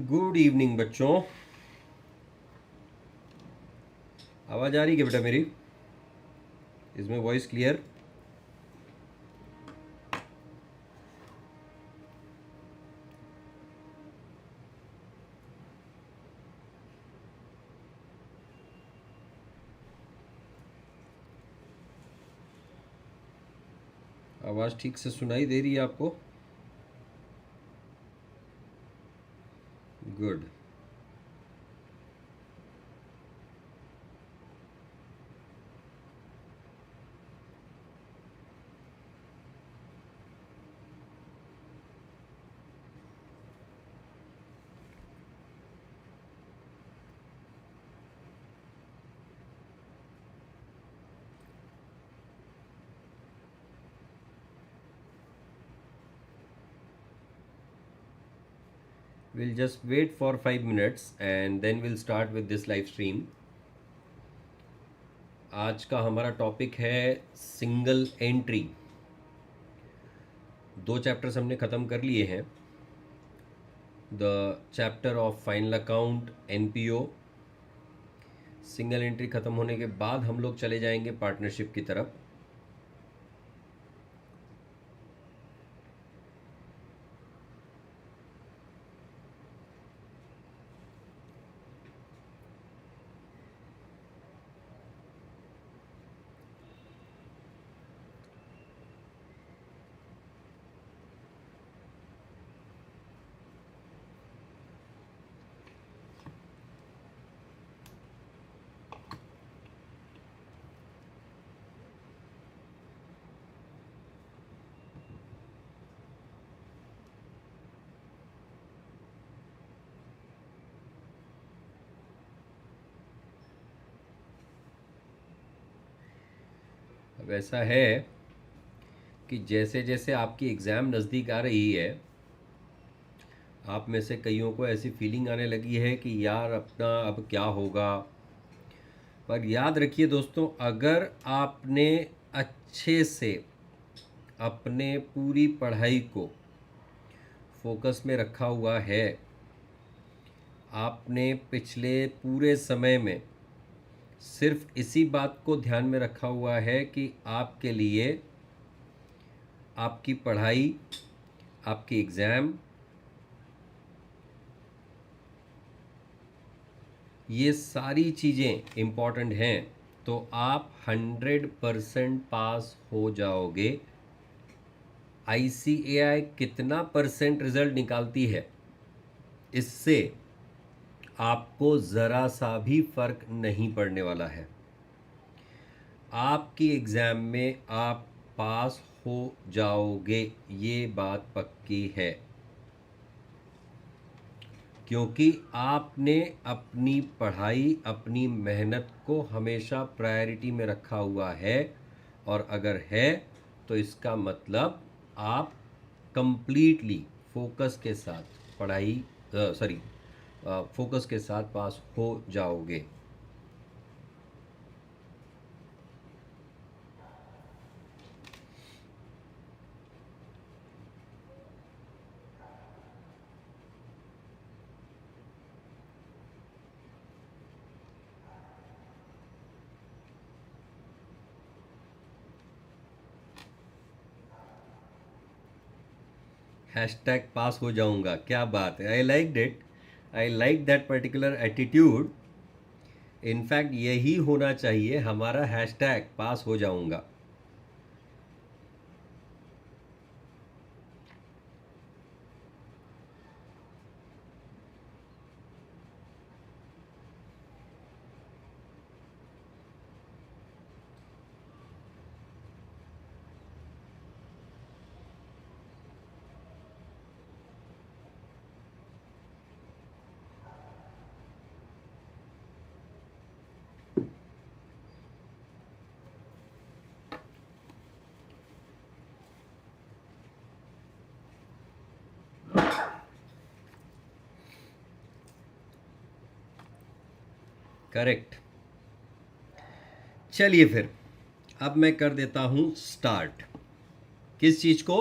Good evening बच्चों। आवाज़ आ रही है बेटा मेरी? इसमें वॉइस क्लियर? आवाज़ ठीक से सुनाई दे रही है आपको? Good. We'll just wait for 5 minutes and then we'll start with this live stream. आज का हमारा टॉपिक है सिंगल एंट्री। 2 चैप्टर्स हमने ख़त्म कर लिए हैं। The chapter of final account, NPO. Single entry ख़त्म होने के बाद हम लोग चले जाएंगे पार्टनरशिप की तरफ। अब ऐसा है कि जैसे जैसे आपकी एग्ज़ाम नज़दीक आ रही है, आप में से कईयों को ऐसी फीलिंग आने लगी है कि यार अपना अब क्या होगा। पर याद रखिए दोस्तों, अगर आपने अच्छे से अपने पूरी पढ़ाई को फोकस में रखा हुआ है, आपने पिछले पूरे समय में सिर्फ इसी बात को ध्यान में रखा हुआ है कि आपके लिए आपकी पढ़ाई, आपकी एग्ज़ाम, ये सारी चीज़ें इम्पॉर्टेंट हैं, तो आप 100% पास हो जाओगे। ICAI कितना परसेंट रिज़ल्ट निकालती है, इससे आपको ज़रा सा भी फ़र्क नहीं पड़ने वाला है। आपकी एग्ज़ाम में आप पास हो जाओगे, ये बात पक्की है, क्योंकि आपने अपनी पढ़ाई, अपनी मेहनत को हमेशा प्रायोरिटी में रखा हुआ है। और अगर है तो इसका मतलब आप कंप्लीटली फोकस के साथ फोकस के साथ पास हो जाओगे। हैशटैग पास हो जाऊंगा, क्या बात है! I like it, I like that particular attitude. In fact यही होना चाहिए हमारा हैशटैग, पास हो जाऊंगा। करेक्ट। चलिए फिर अब मैं कर देता हूं स्टार्ट। किस चीज़ को?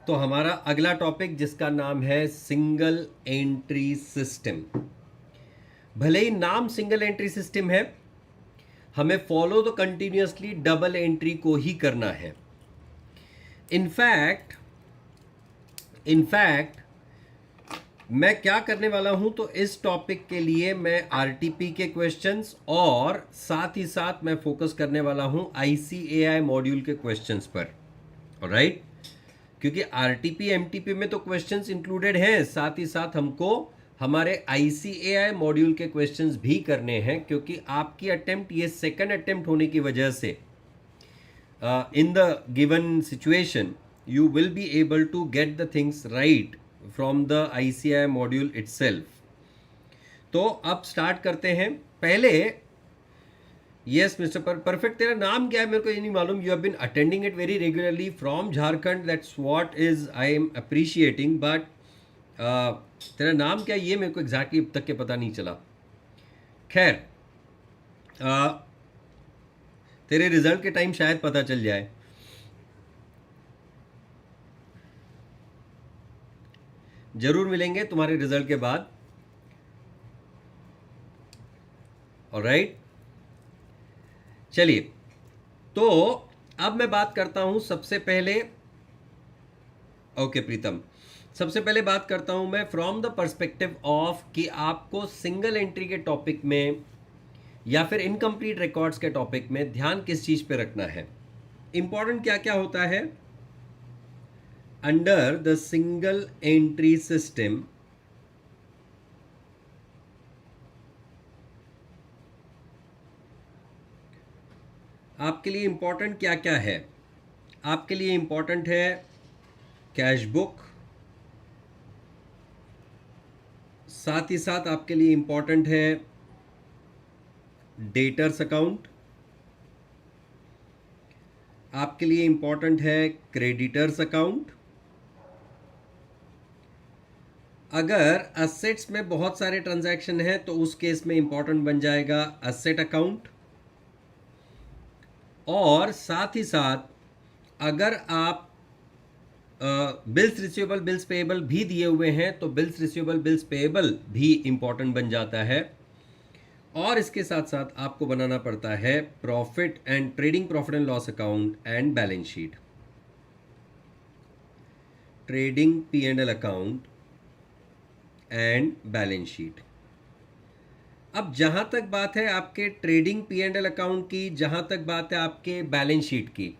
तो हमारा अगला टॉपिक जिसका नाम है सिंगल एंट्री सिस्टम। भले ही नाम सिंगल एंट्री सिस्टम है, हमें फॉलो तो कंटिन्यूअसली डबल एंट्री को ही करना है। इनफैक्ट मैं क्या करने वाला हूं, तो इस टॉपिक के लिए मैं आरटीपी के क्वेश्चंस और साथ ही साथ मैं फोकस करने वाला हूं आईसीएआई मॉड्यूल के क्वेश्चंस पर। राइट, क्योंकि आरटीपी एमटीपी में तो क्वेश्चंस इंक्लूडेड हैं, साथ ही साथ हमको हमारे आईसीएआई मॉड्यूल के क्वेश्चंस भी करने हैं, क्योंकि आपकी अटेम्प्ट ये सेकंड अटेम्प्ट होने की वजह से in the given situation you will be able to get the things right from the ICI module itself. तो अब स्टार्ट करते हैं। पहले यस मिस्टर परफेक्ट, तेरा नाम क्या है मेरे को ये नहीं मालूम। You have been attending it very regularly from Jharkhand, that's what is I am appreciating, but तेरा नाम क्या है ये मेरे को एग्जैक्टली अब तक के पता नहीं चला। खैर, तेरे रिजल्ट के टाइम शायद पता चल जाए। जरूर मिलेंगे तुम्हारे रिजल्ट के बाद। ऑलराइट, चलिए तो अब मैं बात करता हूं सबसे पहले। ओके प्रीतम, सबसे पहले बात करता हूं मैं फ्रॉम द पर्सपेक्टिव ऑफ कि आपको सिंगल एंट्री के टॉपिक में या फिर इनकम्प्लीट रिकॉर्ड्स के टॉपिक में ध्यान किस चीज पे रखना है। इंपॉर्टेंट क्या क्या होता है under the single entry system. आपके लिए इंपॉर्टेंट क्या क्या है? आपके लिए इंपॉर्टेंट है कैश बुक, साथ ही साथ आपके लिए इंपॉर्टेंट है डेटर्स अकाउंट, आपके लिए इंपॉर्टेंट है क्रेडिटर्स अकाउंट। अगर असेट्स में बहुत सारे ट्रांजैक्शन हैं तो उस केस में इंपॉर्टेंट बन जाएगा असेट अकाउंट। और साथ ही साथ अगर आप बिल्स रिसीवेबल बिल्स पेएबल भी दिए हुए हैं तो बिल्स रिसीवेबल बिल्स पेएबल भी इंपॉर्टेंट बन जाता है। और इसके साथ साथ आपको बनाना पड़ता है profit and trading profit and loss account and balance sheet, trading P and L account and balance sheet. अब जहां तक बात है आपके trading P and L account की, जहां तक बात है आपके बैलेंस शीट की,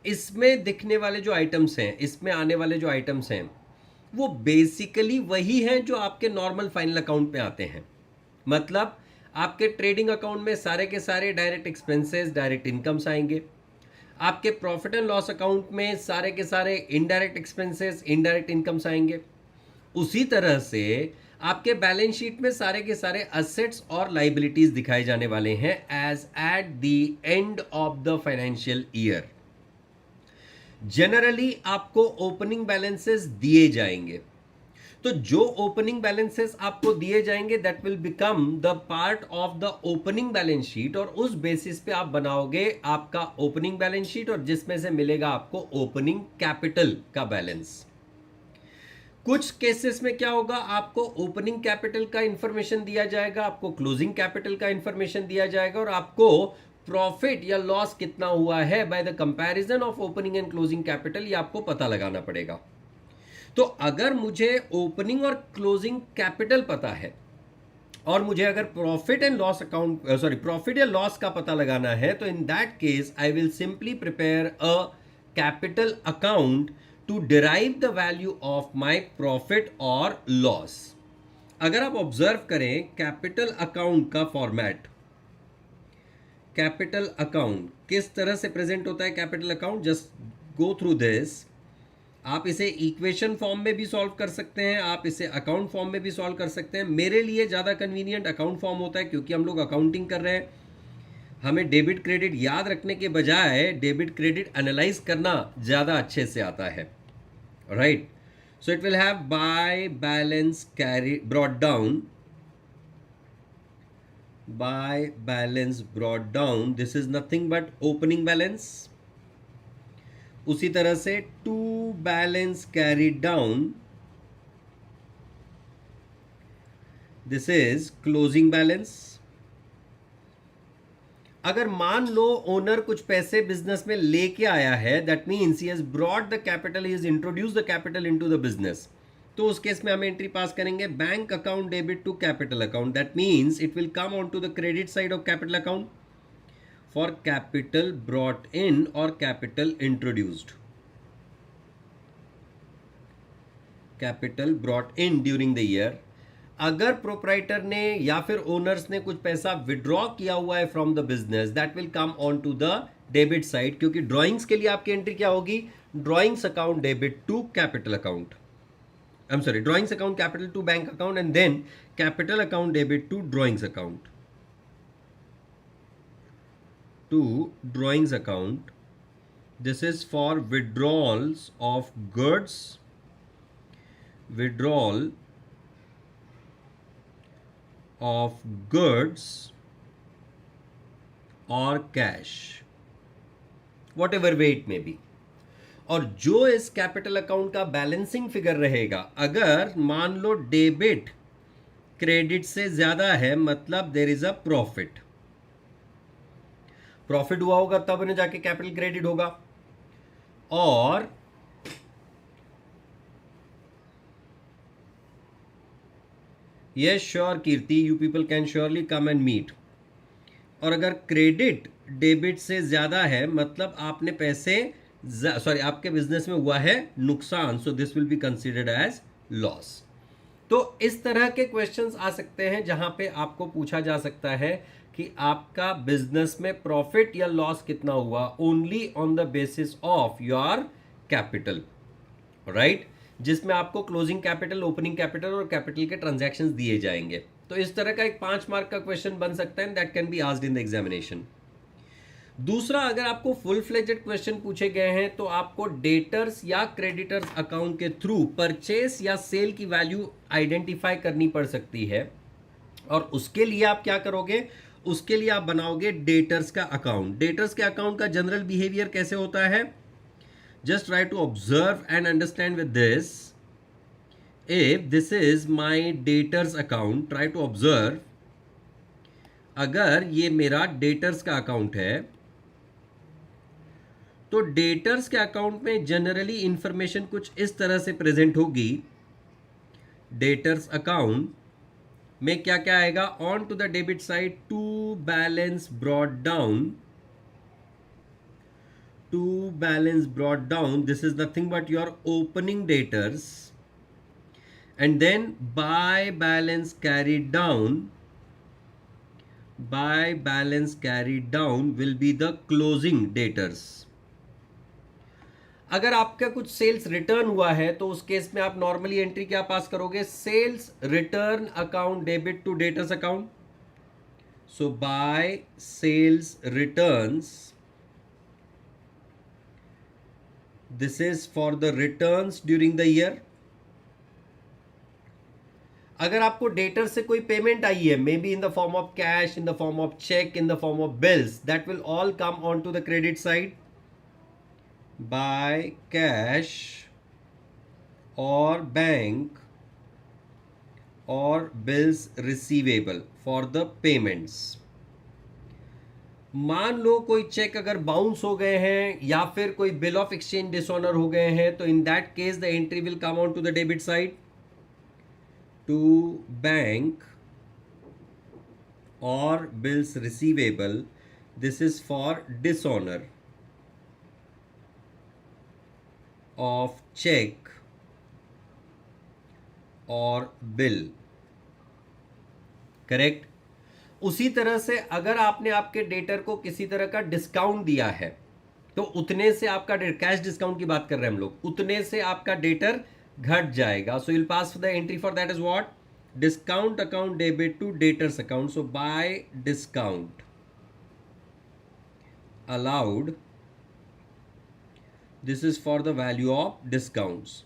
इसमें दिखने वाले जो आइटम्स हैं, इसमें आने वाले जो आइटम्स हैं, वो बेसिकली वही हैं जो आपके नॉर्मल फाइनल अकाउंट में आते हैं। मतलब आपके ट्रेडिंग अकाउंट में सारे के सारे डायरेक्ट एक्सपेंसेस, डायरेक्ट इनकम्स आएंगे। आपके प्रॉफिट एंड लॉस अकाउंट में सारे के सारे इनडायरेक्ट एक्सपेंसेस, इनडायरेक्ट इनकम्स आएंगे। उसी तरह से आपके बैलेंस शीट में सारे के सारे असेट्स और लाइबिलिटीज दिखाए जाने वाले हैं as at the end of the financial year. Generally आपको ओपनिंग बैलेंसेस दिए जाएंगे, तो जो ओपनिंग बैलेंसेस आपको दिए जाएंगे that will become the part of the opening balance sheet, और उस बेसिस पे आप बनाओगे आपका ओपनिंग बैलेंस शीट, और जिसमें से मिलेगा आपको ओपनिंग कैपिटल का बैलेंस। कुछ केसेस में क्या होगा, आपको ओपनिंग कैपिटल का इंफॉर्मेशन दिया जाएगा, आपको क्लोजिंग कैपिटल का इंफॉर्मेशन दिया जाएगा, और आपको प्रॉफिट या लॉस कितना हुआ है by the comparison of opening and closing capital, ये आपको पता लगाना पड़ेगा। तो अगर मुझे ओपनिंग और क्लोजिंग कैपिटल पता है और मुझे अगर profit and loss account profit या लॉस का पता लगाना है, तो in that case I will simply prepare a capital account to derive the value of my profit और लॉस। अगर आप ऑब्जर्व करें कैपिटल अकाउंट का फॉर्मेट, कैपिटल अकाउंट किस तरह से प्रेजेंट होता है, capital account just go through this. आप इसे इक्वेशन फॉर्म में भी सॉल्व कर सकते हैं, आप इसे अकाउंट फॉर्म में भी सॉल्व कर सकते हैं। मेरे लिए ज़्यादा कन्वीनियंट अकाउंट फॉर्म होता है, क्योंकि हम लोग अकाउंटिंग कर रहे हैं, हमें डेबिट क्रेडिट याद रखने के बजाय डेबिट क्रेडिट एनालाइज करना ज़्यादा अच्छे से आता है। Right, so it will have by balance carry brought down, by balance brought down, this is nothing but opening balance. उसी तरह से to balance carry down, this is closing balance. अगर मान लो ओनर कुछ पैसे बिजनेस में लेके आया है, that means he has brought the capital, he has introduce the capital into the business, तो उस केस में हम एंट्री पास करेंगे bank account debit to capital account, that means it will come on to the credit side of capital account for capital brought in और capital introduced, capital brought in during the year. अगर proprietor ने या फिर owners ने कुछ पैसा withdraw किया हुआ है from the business, that will come on to the debit side, क्योंकि ड्रॉइंग्स के लिए आपकी एंट्री क्या होगी, drawings account debit to capital account, I am sorry, drawings account capital to bank account and then capital account debit to drawings account, to drawings account. This is for withdrawals of goods, withdrawal of goods or cash, whatever way it may be। और जो इस capital account का balancing figure रहेगा, अगर मान लो debit credit से ज्यादा है, मतलब there is a profit, profit हुआ होगा तब उन्हें जाके कैपिटल क्रेडिट होगा। और yes sure Kirti, you people can surely come and meet. और अगर क्रेडिट डेबिट से ज़्यादा है, मतलब आपने पैसे सॉरी आपके बिजनेस में हुआ है नुकसान, so this will be considered as loss. तो इस तरह के क्वेश्चंस आ सकते हैं जहां पे आपको पूछा जा सकता है कि आपका बिजनेस में प्रॉफिट या लॉस कितना हुआ, only on the basis of your capital, right, जिसमें आपको क्लोजिंग कैपिटल, ओपनिंग कैपिटल और कैपिटल के ट्रांजैक्शंस दिए जाएंगे। तो इस तरह का एक 5 मार्क का क्वेश्चन बन सकता है, that can be asked in the examination. दूसरा, अगर आपको फुल फ्लेजेड क्वेश्चन पूछे गए हैं तो आपको डेटर्स या क्रेडिटर्स अकाउंट के थ्रू परचेस या सेल की वैल्यू आइडेंटिफाई करनी पड़ सकती है, और उसके लिए आप क्या करोगे, उसके लिए आप बनाओगे डेटर्स का अकाउंट। डेटर्स के अकाउंट का जनरल बिहेवियर कैसे होता है, just try to observe and understand with this. If this is my debtors account, try to observe, अगर ये मेरा डेटर्स का अकाउंट है तो डेटर्स के अकाउंट में जनरली इंफॉर्मेशन कुछ इस तरह से प्रेजेंट होगी। डेटर्स अकाउंट में क्या क्या आएगा, on to the debit side to balance brought down, to balance brought down, this is nothing but your opening debtors, and then by balance carried down, by balance carried down will be the closing debtors। अगर आपका कुछ sales return हुआ है तो उस case में आप normally entry क्या पास करोगे, sales return account debit to debtors account. So by sales returns, this is for the returns during the year। अगर आपको डेटर से कोई पेमेंट आई है, maybe in the form of cash, in the form of cheque, in the form of bills, that will all come on to the credit side by cash और bank और bills receivable for the payments. मान लो कोई check अगर bounce हो गए हैं या फिर कोई बिल ऑफ एक्सचेंज डिसऑनर हो गए हैं, तो in that case the entry will come on to the debit side to bank और bills receivable, this is for dishonour of cheque और बिल, करेक्ट। उसी तरह से अगर आपने आपके डेटर को किसी तरह का डिस्काउंट दिया है तो उतने से आपका कैश डिस्काउंट की बात कर रहे हैं हम लोग, उतने से आपका डेटर घट जाएगा। So will pass the entry for that is what, discount account debit to debtors account. So by discount allowed, this is for the value of discounts.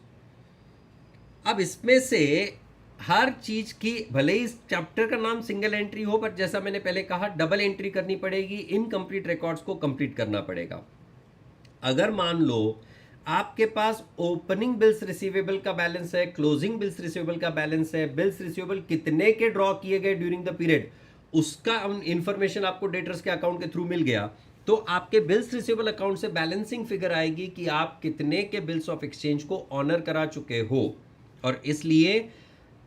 अब इसमें से हर चीज की, भले ही इस चैप्टर का नाम सिंगल एंट्री हो, पर जैसा मैंने पहले कहा डबल एंट्री करनी पड़ेगी, इनकम्प्लीट रिकॉर्ड्स को कंप्लीट करना पड़ेगा। अगर मान लो आपके पास ओपनिंग बिल्स रिसीवेबल का बैलेंस है, क्लोजिंग बिल्स रिसीवेबल का बैलेंस है, बिल्स रिसीवेबल कितने के ड्रॉ किए गए ड्यूरिंग द पीरियड, उसका इंफॉर्मेशन आपको डेटर्स के अकाउंट के थ्रू मिल गया, तो आपके बिल्स रिसीवेबल अकाउंट से बैलेंसिंग फिगर आएगी कि आप कितने के बिल्स ऑफ एक्सचेंज को ऑनर करा चुके हो। और इसलिए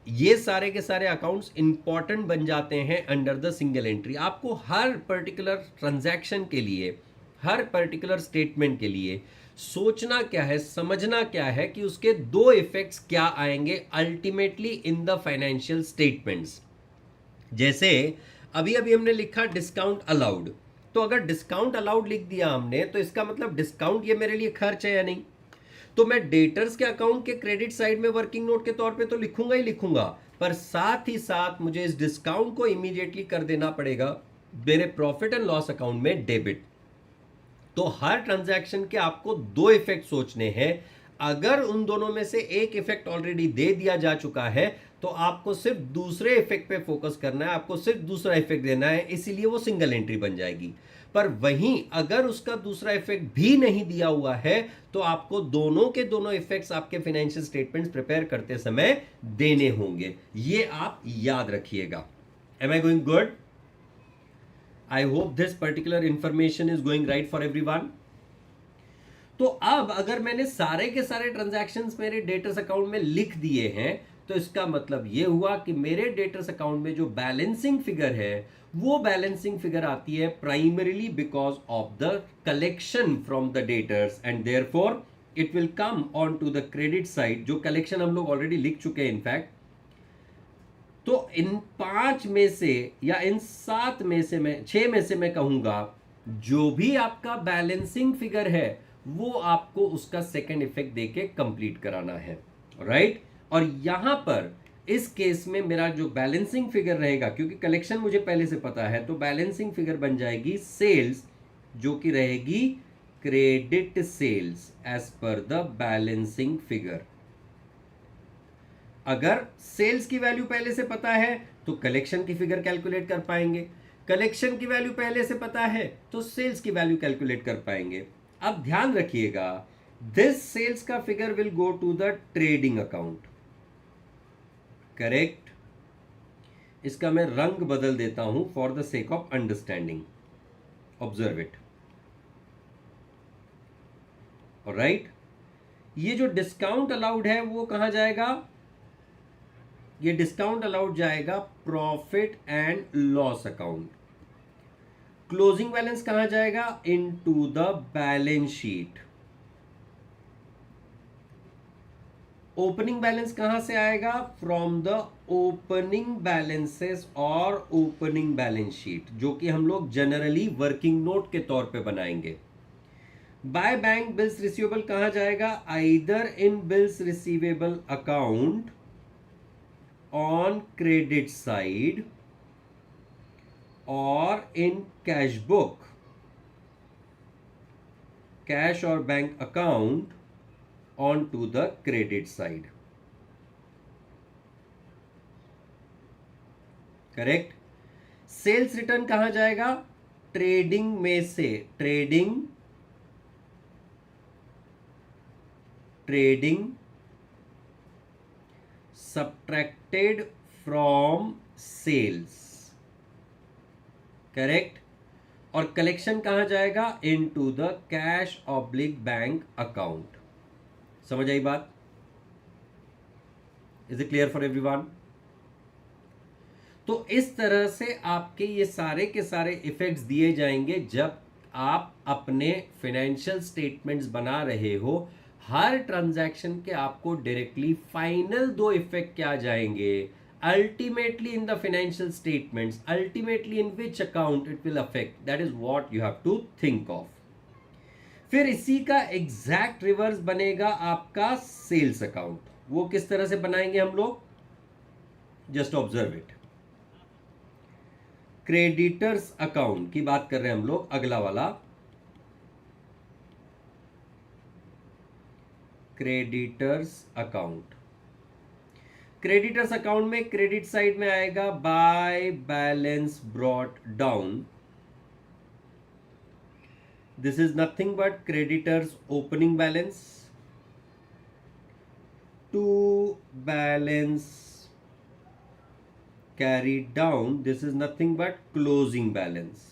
ये सारे के सारे अकाउंट्स इंपॉर्टेंट बन जाते हैं अंडर द सिंगल एंट्री। आपको हर पर्टिकुलर ट्रांजैक्शन के लिए, हर पर्टिकुलर स्टेटमेंट के लिए सोचना क्या है, समझना क्या है कि उसके दो इफेक्ट्स क्या आएंगे ultimately in the financial statements. जैसे अभी अभी हमने लिखा डिस्काउंट अलाउड, तो अगर डिस्काउंट अलाउड लिख दिया हमने तो इसका मतलब डिस्काउंट ये मेरे लिए खर्च है या नहीं। तो मैं डेटर्स के अकाउंट के क्रेडिट साइड में वर्किंग नोट के तौर पे तो लिखूंगा ही लिखूंगा, पर साथ ही साथ मुझे इस डिस्काउंट को इमीडिएटली कर देना पड़ेगा मेरे प्रॉफिट एंड लॉस अकाउंट में डेबिट। तो हर ट्रांजैक्शन के आपको दो इफेक्ट सोचने हैं। अगर उन दोनों में से एक इफेक्ट ऑलरेडी दे दिया जा चुका है तो आपको सिर्फ दूसरे इफेक्ट पे फोकस करना है, आपको सिर्फ दूसरा इफेक्ट देना है, इसीलिए वो सिंगल एंट्री बन जाएगी। पर वहीं अगर उसका दूसरा इफेक्ट भी नहीं दिया हुआ है तो आपको दोनों के दोनों इफेक्ट्स आपके फाइनेंशियल स्टेटमेंट्स प्रिपेयर करते समय देने होंगे। ये आप याद रखिएगा। Am I going good? I hope this particular information is going right for everyone. तो अब अगर मैंने सारे के सारे ट्रांजैक्शंस मेरे डेटर्स अकाउंट में लिख दिए हैं तो इसका मतलब ये हुआ कि मेरे डेटर्स अकाउंट में जो बैलेंसिंग फिगर है वो बैलेंसिंग फिगर आती है primarily because of the collection from the debtors and therefore it will come on to the credit side, जो कलेक्शन हम लोग ऑलरेडी लिख चुके हैं इनफैक्ट। तो इन 5 में से या इन 7 में से मैं 6 में से मैं कहूंगा जो भी आपका बैलेंसिंग फिगर है वो आपको उसका सेकंड इफेक्ट देके कंप्लीट कराना है, राइट। और यहां पर इस केस में मेरा जो बैलेंसिंग फिगर रहेगा, क्योंकि कलेक्शन मुझे पहले से पता है, तो बैलेंसिंग फिगर बन जाएगी सेल्स, जो कि रहेगी credit sales as per the balancing figure. अगर सेल्स की वैल्यू पहले से पता है तो कलेक्शन की फिगर कैलकुलेट कर पाएंगे, कलेक्शन की वैल्यू पहले से पता है तो सेल्स की वैल्यू कैलकुलेट कर पाएंगे। अब ध्यान रखिएगा, दिस सेल्स का figure will go to the trading account, correct. इसका मैं रंग बदल देता हूं for the sake of understanding, observe it, alright. ये जो डिस्काउंट अलाउड है वो कहां जाएगा? ये डिस्काउंट अलाउड जाएगा profit and loss account. Closing balance कहां जाएगा? Into the balance sheet. Opening balance कहां से आएगा? फ्रॉम द ओपनिंग बैलेंसेस और ओपनिंग बैलेंस शीट, जो कि हम लोग जनरली वर्किंग नोट के तौर पे बनाएंगे। बाय बैंक बिल्स रिसीवेबल कहां जाएगा? Either in bills receivable account on credit side or in cash book, cash or bank account on to the credit side, correct. Sales return कहां जाएगा? Trading में से, trading subtracted from sales, correct. और collection कहां जाएगा? Into the cash oblique bank account. समझ आई बात? Is it clear for everyone? तो इस तरह से आपके ये सारे के सारे इफेक्ट्स दिए जाएंगे जब आप अपने फाइनेंशियल स्टेटमेंट्स बना रहे हो। हर ट्रांजैक्शन के आपको डायरेक्टली फाइनल दो इफेक्ट क्या जाएंगे ultimately in the financial statements, ultimately in which account it will affect, that is what you have to think of. फिर इसी का एग्जैक्ट रिवर्स बनेगा आपका सेल्स अकाउंट। वो किस तरह से बनाएंगे हम लोग? Just observe it. Creditors account की बात कर रहे हैं हम लोग, अगला वाला क्रेडिटर्स अकाउंट। क्रेडिटर्स अकाउंट में क्रेडिट साइड में आएगा by balance brought down, this is nothing but creditors opening balance to balance carried down, this is nothing but closing balance.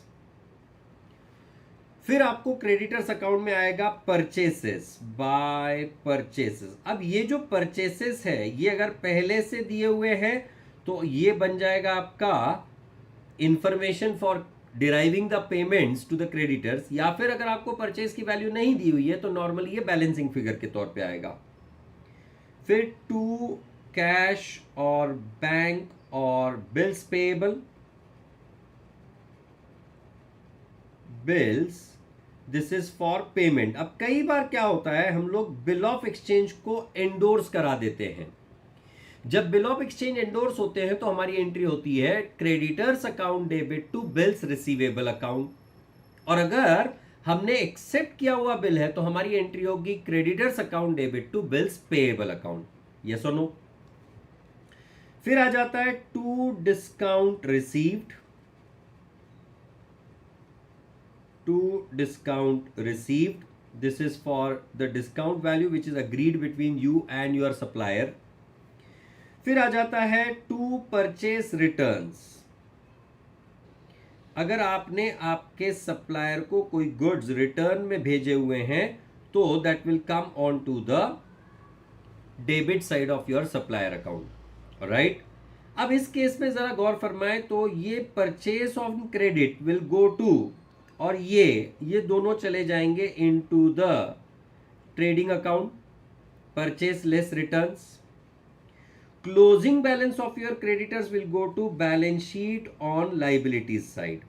फिर आपको क्रेडिटर्स अकाउंट में आएगा परचेसेस बाय परचेसेस. अब ये जो परचेसेस है ये अगर पहले से दिए हुए हैं तो ये बन जाएगा आपका information for deriving the payments to the creditors, या फिर अगर आपको परचेस की वैल्यू नहीं दी हुई है तो नॉर्मली ये बैलेंसिंग फिगर के तौर पे आएगा. फिर टू कैश और बैंक और bills payable. Bills, this is for payment. अब कई बार क्या होता है हम लोग बिल ऑफ एक्सचेंज को एंडोर्स करा देते हैं. जब बिल ऑफ एक्सचेंज एंडोर्स होते हैं तो हमारी एंट्री होती है creditors account debit to bills receivable account. और अगर हमने एक्सेप्ट किया हुआ बिल है तो हमारी एंट्री होगी creditors account debit to bills payable account. Yes और नो. फिर आ जाता है to discount received. To discount received, this is for the discount value which is agreed between you and your supplier. फिर आ जाता है टू परचेस रिटर्न्स. अगर आपने आपके सप्लायर को कोई गुड्स रिटर्न में भेजे हुए हैं तो that will come on to the debit side of your supplier account. Right. अब इस केस में जरा गौर फरमाएं तो ये purchase of credit will go to, और ये दोनों चले जाएंगे into the trading account. Purchase less returns. Closing balance of your creditors will go to balance sheet on liabilities side.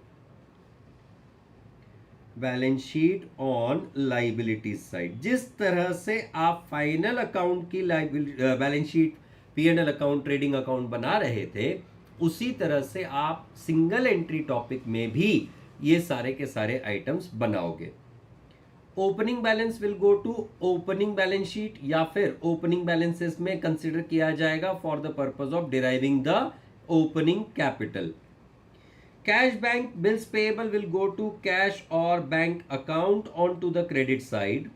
Balance sheet on liabilities side. जिस तरह से आप final account की balance sheet, P&L account, trading account बना रहे थे, उसी तरह से आप सिंगल एंट्री टॉपिक में भी ये सारे के सारे आइटम्स बनाओगे. Opening balance will go to opening balance sheet, या फिर ओपनिंग बैलेंसेस में कंसिडर किया जाएगा for the purpose of deriving the opening capital. Cash bank bills payable will go to cash और bank account on to the credit side.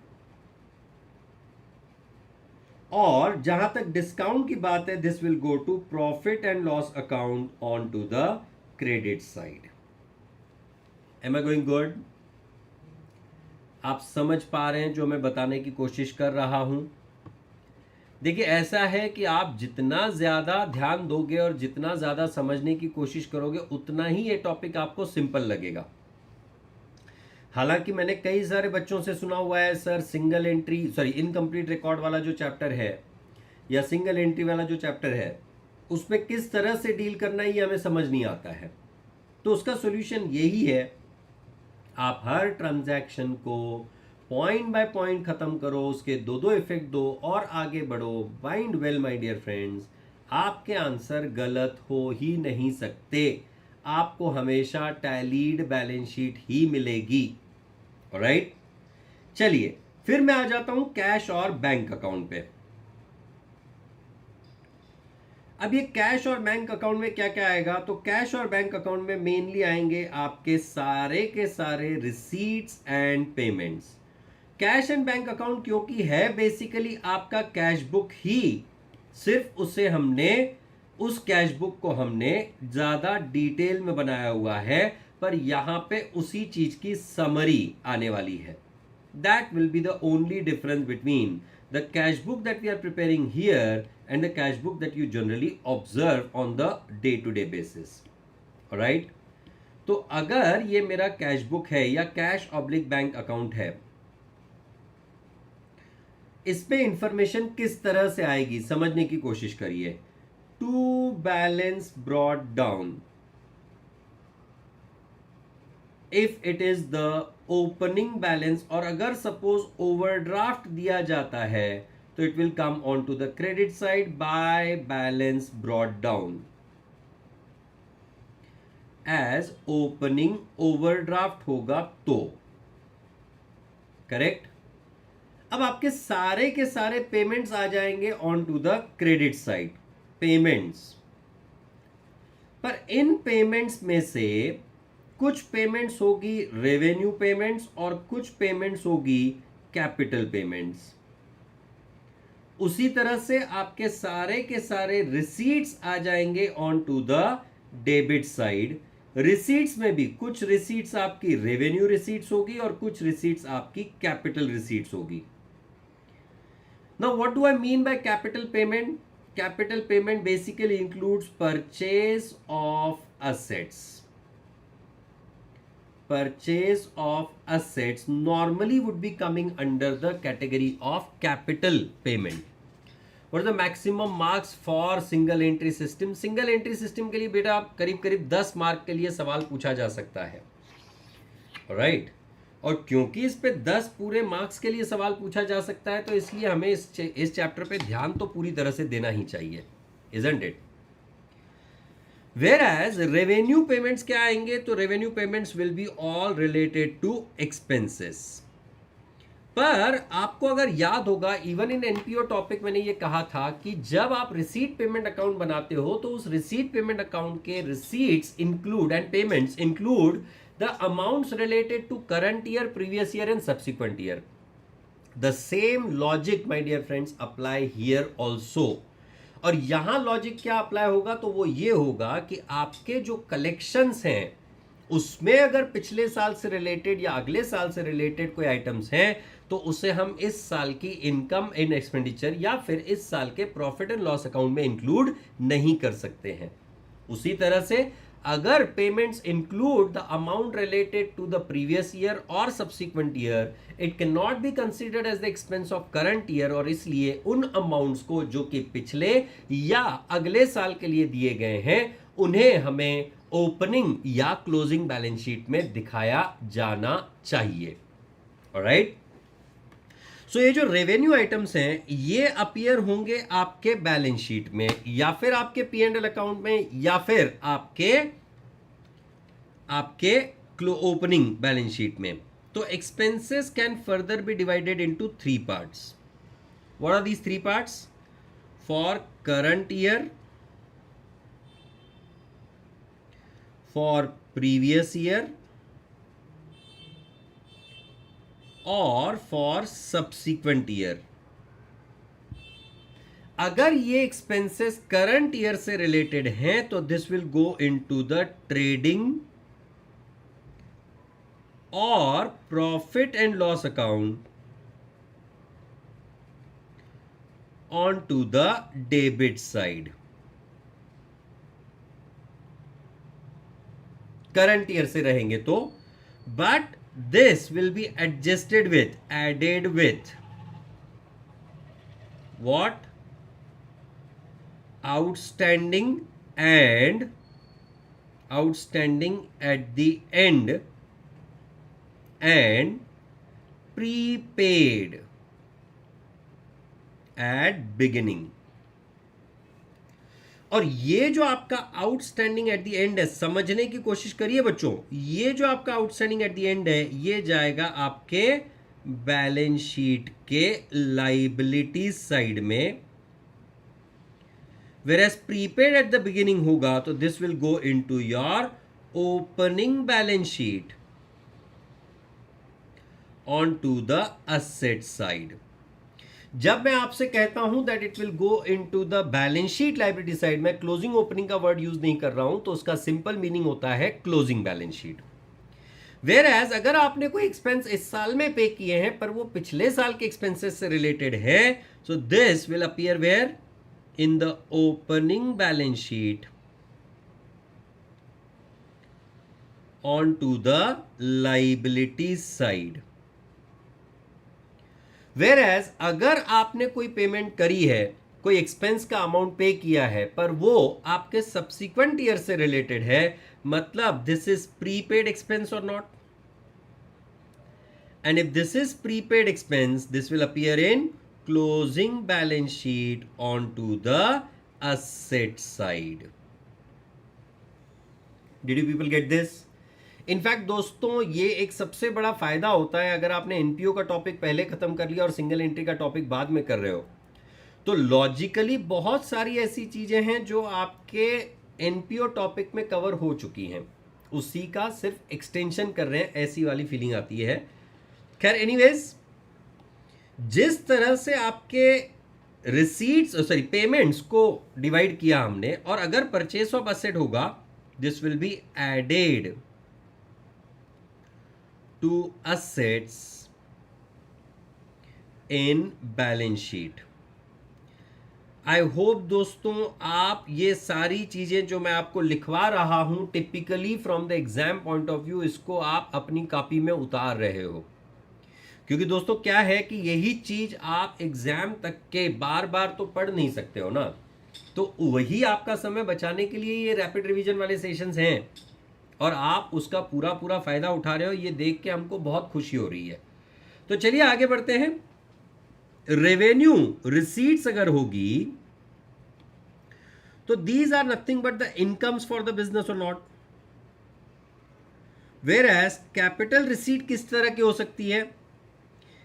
और जहां तक discount की बात है this will go to profit and loss account on to the credit side. Am I going good? आप समझ पा रहे हैं जो मैं बताने की कोशिश कर रहा हूं? देखिए, ऐसा है कि आप जितना ज़्यादा ध्यान दोगे और जितना ज़्यादा समझने की कोशिश करोगे उतना ही ये टॉपिक आपको सिंपल लगेगा. हालांकि मैंने कई सारे बच्चों से सुना हुआ है sir single entry incomplete record वाला जो चैप्टर है या सिंगल एंट्री वाला जो चैप्टर है उसमें किस तरह से डील करना है ये हमें समझ नहीं आता है. तो उसका सॉल्यूशन यही है, आप हर ट्रांजैक्शन को पॉइंट बाय पॉइंट खत्म करो, उसके दो इफेक्ट दो और आगे बढ़ो. Mind well my dear friends, आपके आंसर गलत हो ही नहीं सकते. आपको हमेशा टैलीड बैलेंस शीट ही मिलेगी. ऑलराइट, चलिए फिर मैं आ जाता हूं कैश और बैंक अकाउंट पे. अब ये कैश और बैंक अकाउंट में क्या क्या आएगा, तो कैश और बैंक अकाउंट में मेनली आएंगे आपके सारे के सारे receipts and payments. Cash and bank account क्योंकि है बेसिकली आपका कैश बुक ही, सिर्फ उस कैश बुक को हमने ज्यादा डिटेल में बनाया हुआ है, पर यहां पे उसी चीज की समरी आने वाली है. That will be the only difference between the cash book that we are preparing here and the cash book that you generally observe on the day to day basis. Alright, तो अगर ये मेरा cash book है या cash oblique bank account है, इसमें information किस तरह से आएगी समझने की कोशिश करिए. To balance brought down, if it is the opening balance, और अगर सपोज ओवरड्राफ्ट दिया जाता है तो it will come on to the credit side by balance brought down as opening overdraft होगा तो. करेक्ट. अब आपके सारे के सारे पेमेंट्स आ जाएंगे on to the credit side. Payments, पर इन पेमेंट्स में से कुछ पेमेंट्स होगी रेवेन्यू पेमेंट्स और कुछ पेमेंट्स होगी कैपिटल पेमेंट्स। उसी तरह से आपके सारे के सारे रिसीट्स आ जाएंगे on to the debit side. Receipts में भी कुछ रिसीट्स आपकी रेवेन्यू रिसीट्स होगी और कुछ रिसीट्स आपकी कैपिटल रिसीट्स होगी। Now what do I mean by capital payment? Capital payment basically includes purchase of assets. Purchase of assets normally would be coming under the category of capital payment. What are the maximum marks for single entry system? Single entry system के लिए बेटा करीब करीब 10 mark के लिए सवाल पूछा जा सकता है, राइट? और क्योंकि इस पे 10 पूरे मार्क्स के लिए सवाल पूछा जा सकता है तो इसलिए हमें इस चैप्टर पे ध्यान तो पूरी तरह से देना ही चाहिए, isn't it? Whereas revenue payments क्या आएंगे? तो revenue payments will be all related to expenses. पर आपको अगर याद होगा, इवन इन एनपीओ टॉपिक मैंने ये कहा था कि जब आप रिसीट पेमेंट अकाउंट बनाते हो तो उस रिसीट पेमेंट अकाउंट के receipts include and payments include the amounts related to current year, previous year and subsequent year. The same logic my dear friends apply here also. और यहां logic क्या apply होगा? तो वो ये होगा कि आपके जो कलेक्शंस हैं उसमें अगर पिछले साल से रिलेटेड या अगले साल से रिलेटेड कोई आइटम्स हैं तो उसे हम इस साल की इनकम इन एक्सपेंडिचर या फिर इस साल के प्रॉफिट एंड लॉस अकाउंट में इंक्लूड नहीं कर सकते हैं। उसी तरह से अगर payments include the amount related to the previous year और subsequent year, it can not be considered as the expense of current year, और इसलिए उन अमाउंट्स को जो कि पिछले या अगले साल के लिए दिए गए हैं उन्हें हमें ओपनिंग या क्लोजिंग बैलेंस शीट में दिखाया जाना चाहिए। ऑलराइट, सो ये जो रेवेन्यू आइटम्स हैं ये अपीयर होंगे आपके बैलेंस शीट में या फिर आपके पी एंड एल अकाउंट में या फिर आपके ओपनिंग बैलेंस शीट में। तो expenses can further be divided into 3 parts. What are these 3 parts? For current year, for previous year और फॉर सब्सिक्वेंट ईयर। अगर ये एक्सपेंसेस करंट ईयर से रिलेटेड हैं तो this will go into the trading और profit and loss account on to the debit side. Current year से रहेंगे तो, but this will be adjusted with, added with what? Outstanding at the end and prepaid at beginning। और ये जो आपका outstanding at the and है, समझने की कोशिश करिए बच्चों, ये जो आपका आउटस्टैंडिंग एट द एंड है ये जाएगा आपके बैलेंस शीट के लाइबिलिटीज साइड में, whereas prepaid at the beginning होगा तो this will go into your opening balance sheet on to the asset side. जब मैं आपसे कहता हूं that it will go into the balance sheet liability side, मैं क्लोजिंग ओपनिंग का वर्ड यूज नहीं कर रहा हूं, तो उसका सिंपल मीनिंग होता है closing balance sheet. Whereas अगर आपने कोई एक्सपेंस इस साल में पे किए हैं पर वो पिछले साल के एक्सपेंसेस से रिलेटेड है, so this will appear where? In the opening balance sheet on to the liability side. Whereas अगर आपने कोई पेमेंट करी है, कोई एक्सपेंस का अमाउंट पे किया है पर वो आपके सब्सिक्वेंट ईयर से रिलेटेड है, मतलब दिस इज प्रीपेड एक्सपेंस और not, and if this is prepaid expense this will appear in closing balance sheet on to the asset side. Did you people get this? In fact दोस्तों ये एक सबसे बड़ा फायदा होता है अगर आपने एनपीओ का टॉपिक पहले खत्म कर लिया और सिंगल एंट्री का टॉपिक बाद में कर रहे हो, तो लॉजिकली बहुत सारी ऐसी चीजें हैं जो आपके एनपीओ टॉपिक में कवर हो चुकी हैं उसी का सिर्फ एक्सटेंशन कर रहे हैं, ऐसी वाली फीलिंग आती है। खैर एनीवेज, जिस तरह से आपके रिसीट्स सॉरी पेमेंट्स को डिवाइड किया हमने, और अगर परचेस ऑफ असेट होगा, this will be added to assets in balance sheet. I hope दोस्तों आप ये सारी चीजें जो मैं आपको लिखवा रहा हूं typically from the exam point of view, इसको आप अपनी कॉपी में उतार रहे हो। क्योंकि दोस्तों क्या है कि यही चीज आप एग्जाम तक के बार बार तो पढ़ नहीं सकते हो ना, तो वही आपका समय बचाने के लिए ये रैपिड रिवीजन वाले सेशंस हैं, और आप उसका पूरा पूरा फायदा उठा रहे हो, ये देख के हमको बहुत खुशी हो रही है। तो चलिए आगे बढ़ते हैं। रेवेन्यू रिसीट्स अगर होगी तो these are nothing but the incomes for the business और not. Whereas capital receipt किस तरह की हो सकती है,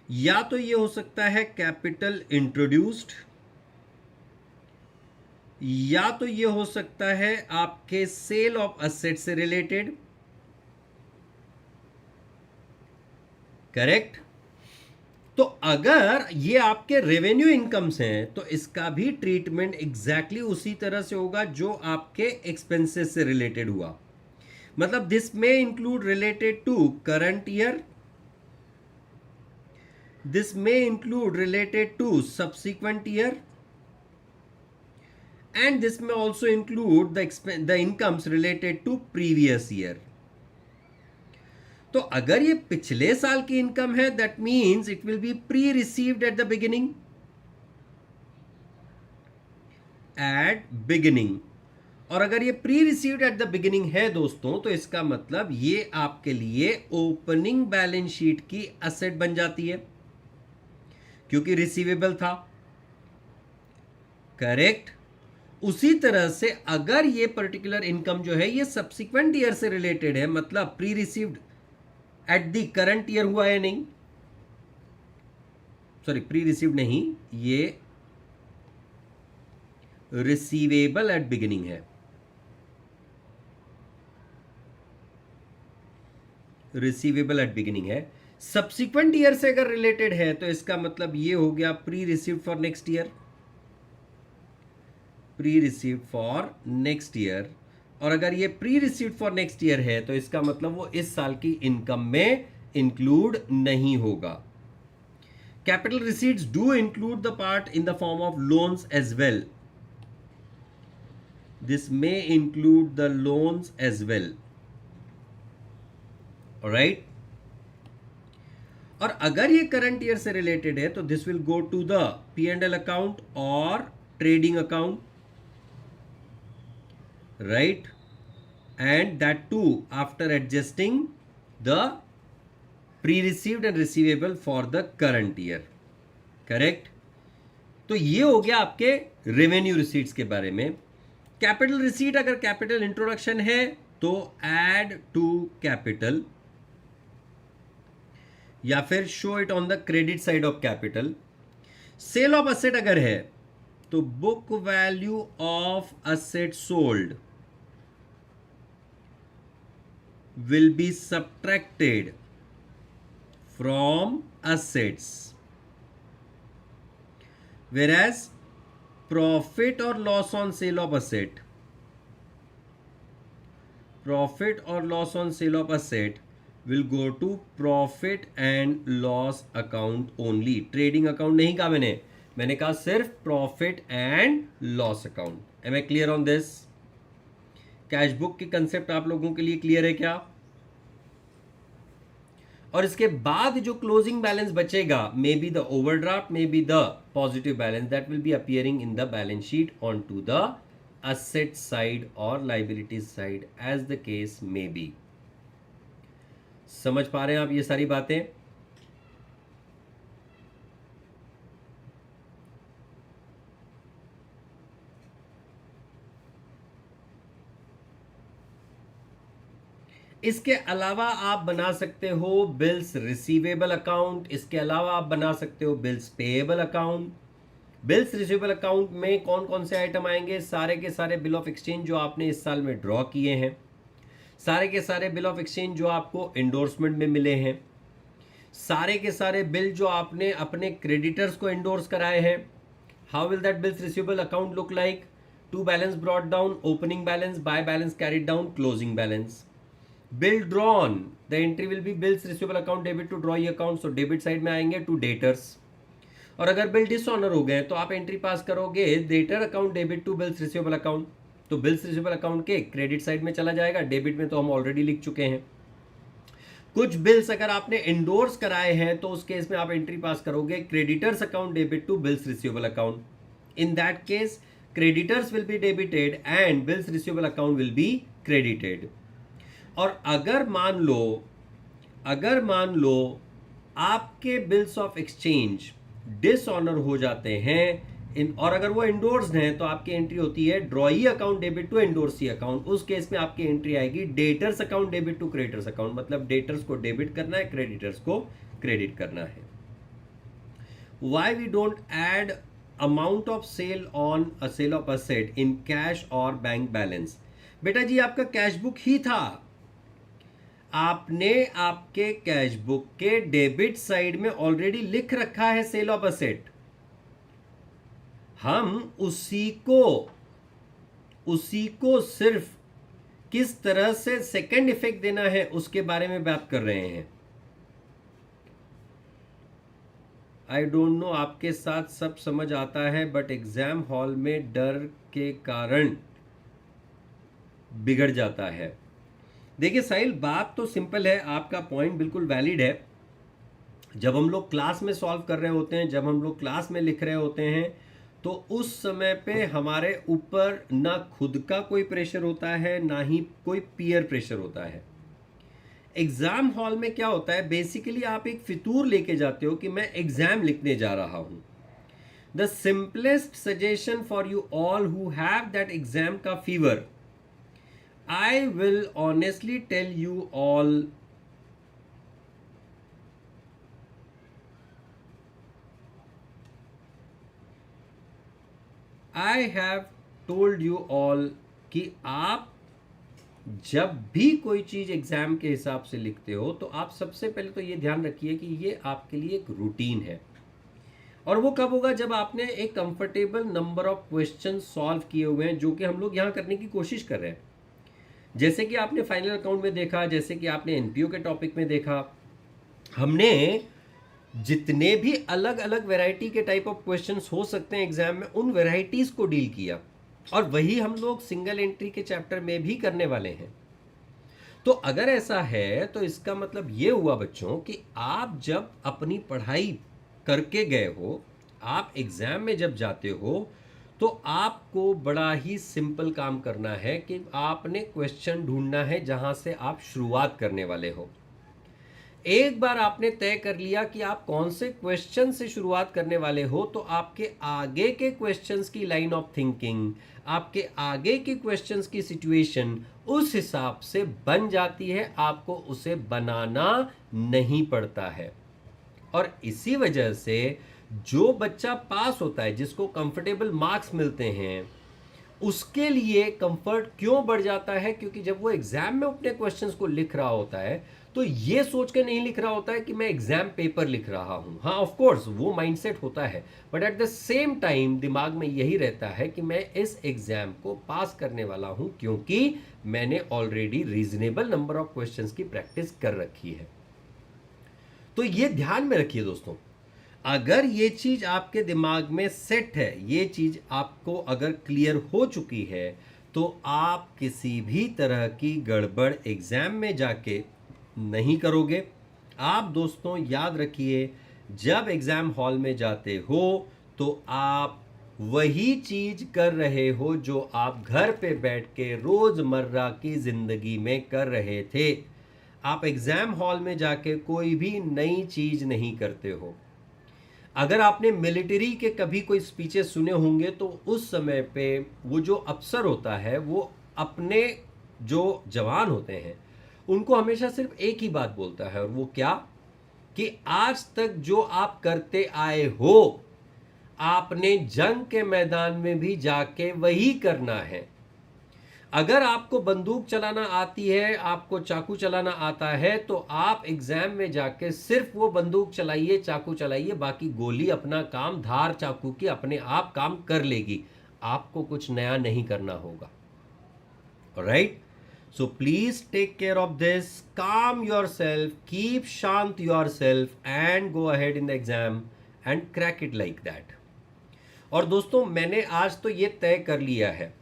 या तो ये हो सकता है कैपिटल इंट्रोड्यूस्ड, या तो ये हो सकता है आपके सेल ऑफ असेट से रिलेटेड। करेक्ट। तो अगर ये आपके रेवेन्यू इनकम्स हैं तो इसका भी ट्रीटमेंट एग्जैक्टली उसी तरह से होगा जो आपके एक्सपेंसेस से रिलेटेड हुआ। मतलब दिस में include related to current year, this may include related to subsequent year, and this may also include the incomes related to previous year. तो अगर ये पिछले साल की इनकम है, that means it will be pre-received at the beginning. At beginning. और अगर ये pre-received at the beginning है दोस्तों, तो इसका मतलब ये आपके लिए ओपनिंग बैलेंस शीट की असेट बन जाती है, क्योंकि रिसीवेबल था। करेक्ट। उसी तरह से अगर ये पर्टिकुलर इनकम जो है ये सब्सिक्वेंट ईयर से रिलेटेड है, मतलब pre received at the current year हुआ है नहीं, सॉरी प्री रिसीव्ड नहीं, ये रिसीवेबल एट बिगिनिंग है। रिसीवेबल एट बिगिनिंग है। सब्सिक्वेंट ईयर से अगर रिलेटेड है तो इसका मतलब ये हो गया pre received for next year, pre received for next year. और अगर ये pre received for next year है तो इसका मतलब वो इस साल की इनकम में इंक्लूड नहीं होगा। Capital receipts do include the part in the form of loans as well, this may include the loans as well. Alright. और अगर ये करंट ईयर से रिलेटेड है तो this will go to the P&L account और trading account, right, and that too after adjusting the pre received and receivable for the current year. Correct. तो ये हो गया आपके रेवेन्यू रिसीट्स के बारे में। कैपिटल रिसीट अगर कैपिटल इंट्रोडक्शन है तो एड टू कैपिटल, या फिर show it on the credit side of capital. Sale of asset अगर है तो book value of asset sold will be subtracted from assets, whereas profit और loss on sale of asset, profit और loss on sale of asset will go to profit and loss account only। Trading account नहीं कहा मैंने कहा सिर्फ profit and loss account. Am I clear on this? Cash book की concept आप लोगों के लिए क्लियर है क्या? और इसके बाद जो क्लोजिंग बैलेंस बचेगा, may be the overdraft, may be the positive balance, that will be appearing in the balance sheet on to the asset side और liability side as the case may be. समझ पा रहे हैं आप ये सारी बातें? इसके अलावा आप बना सकते हो बिल्स रिसीवेबल अकाउंट, इसके अलावा आप बना सकते हो bills payable account. Bills receivable account में कौन कौन से आइटम आएंगे? सारे के सारे बिल ऑफ एक्सचेंज जो आपने इस साल में ड्रॉ किए हैं, सारे के सारे बिल ऑफ एक्सचेंज जो आपको एंडोर्समेंट में मिले हैं, सारे के सारे बिल जो आपने अपने क्रेडिटर्स को एंडोर्स कराए हैं, how will that bills receivable account look like? To balance brought down, opening balance, by balance carried down, closing balance. Bill drawn, the entry will be bills receivable account debit to drawee account, so debit side में आएंगे to debtors. और अगर bill dishonour हो गए तो आप entry pass करोगे debtor account debit to bills receivable account, तो बिल्स रिसीवेबल अकाउंट के क्रेडिट साइड में चला जाएगा. डेबिट में तो हम ऑलरेडी लिख चुके हैं. कुछ बिल्स अगर आपने इंडोर्स कराए हैं तो उस केस में आप एंट्री पास करोगे creditors account debit to bills receivable account. In that case creditors will be debited and bills receivable account will be credited. और अगर मान लो आपके बिल्स ऑफ एक्सचेंज डिसऑनर हो जाते हैं और अगर वो एंडोर्स्ड हैं तो आपकी एंट्री होती है drawee account debit to endorsee account. उस केस में आपकी एंट्री आएगी debtors account debit to creditors account, मतलब डेटर्स को डेबिट करना है, क्रेडिटर्स को क्रेडिट करना है. Why we don't add amount of sale on a sale of asset in cash और बैंक बैलेंस? बेटा जी आपका कैश बुक ही था, आपने आपके कैश बुक के डेबिट साइड में ऑलरेडी लिख रखा है सेल ऑफ असेट. हम उसी को सिर्फ किस तरह से सेकंड इफेक्ट देना है उसके बारे में बात कर रहे हैं. आई डोंट नो आपके साथ सब समझ आता है बट एग्जाम हॉल में डर के कारण बिगड़ जाता है. देखिए साहिल, बात तो सिंपल है, आपका पॉइंट बिल्कुल वैलिड है. जब हम लोग क्लास में सॉल्व कर रहे होते हैं, जब हम लोग क्लास में लिख रहे होते हैं, तो उस समय पे हमारे ऊपर ना खुद का कोई प्रेशर होता है ना ही कोई पीयर प्रेशर होता है. एग्जाम हॉल में क्या होता है, बेसिकली आप एक फितूर लेके जाते हो कि मैं एग्जाम लिखने जा रहा हूं. The simplest suggestion for you all who have that exam का fever, I will honestly tell you all, I have told you all कि आप जब भी कोई चीज़ एग्ज़ाम के हिसाब से लिखते हो तो आप सबसे पहले तो ये ध्यान रखिए कि ये आपके लिए एक रूटीन है. और वो कब होगा, जब आपने एक comfortable number of question solve किए हुए हैं, जो कि हम लोग यहाँ करने की कोशिश कर रहे हैं. जैसे कि आपने फाइनल अकाउंट में देखा, जैसे कि आपने एनपीओ के टॉपिक में देखा, हमने जितने भी अलग अलग वैरायटी के टाइप ऑफ क्वेश्चंस हो सकते हैं एग्जाम में, उन वैरायटीज को डील किया. और वही हम लोग सिंगल एंट्री के चैप्टर में भी करने वाले हैं. तो अगर ऐसा है तो इसका मतलब ये हुआ बच्चों कि आप जब अपनी पढ़ाई करके गए हो, आप एग्जाम में जब जाते हो, तो आपको बड़ा ही सिंपल काम करना है कि आपने क्वेश्चन ढूंढना है जहां से आप शुरुआत करने वाले हो. एक बार आपने तय कर लिया कि आप कौन से क्वेश्चन से शुरुआत करने वाले हो, तो आपके आगे के क्वेश्चंस की लाइन ऑफ थिंकिंग, आपके आगे के क्वेश्चंस की सिचुएशन उस हिसाब से बन जाती है, आपको उसे बनाना नहीं पड़ता है. और इसी वजह से जो बच्चा पास होता है, जिसको कंफर्टेबल मार्क्स मिलते हैं, उसके लिए कंफर्ट क्यों बढ़ जाता है, क्योंकि जब वो एग्जाम में अपने क्वेश्चंस को लिख रहा होता है तो ये सोच के नहीं लिख रहा होता है कि मैं एग्जाम पेपर लिख रहा हूं. हाँ ऑफ कोर्स वो माइंडसेट होता है, but at the same time दिमाग में यही रहता है कि मैं इस एग्जाम को पास करने वाला हूं क्योंकि मैंने already reasonable number of questions की प्रैक्टिस कर रखी है. तो ये ध्यान में रखिए दोस्तों, अगर ये चीज आपके दिमाग में सेट है, ये चीज आपको अगर क्लियर हो चुकी है, तो आप किसी भी तरह की गड़बड़ एग्जाम में जाके नहीं करोगे. आप दोस्तों याद रखिए, जब एग्जाम हॉल में जाते हो तो आप वही चीज कर रहे हो जो आप घर पे बैठ के रोजमर्रा की जिंदगी में कर रहे थे. आप एग्जाम हॉल में जाके कोई भी नई चीज नहीं करते हो. अगर आपने मिलिट्री के कभी कोई स्पीचेस सुने होंगे तो उस समय पे वो जो अफसर होता है, वो अपने जो जवान होते हैं उनको हमेशा सिर्फ एक ही बात बोलता है, और वो क्या, कि आज तक जो आप करते आए हो, आपने जंग के मैदान में भी जाके वही करना है. अगर आपको बंदूक चलाना आती है, आपको चाकू चलाना आता है, तो आप एग्जाम में जाके सिर्फ वो बंदूक चलाइए, चाकू चलाइए, बाकी गोली अपना काम, धार चाकू की अपने आप काम कर लेगी। आपको कुछ नया नहीं करना होगा। Right? So please take care of this, calm yourself, keep shant yourself and go ahead in the exam and crack it like that. और दोस्तों, मैंने आज तो ये तय कर लिया है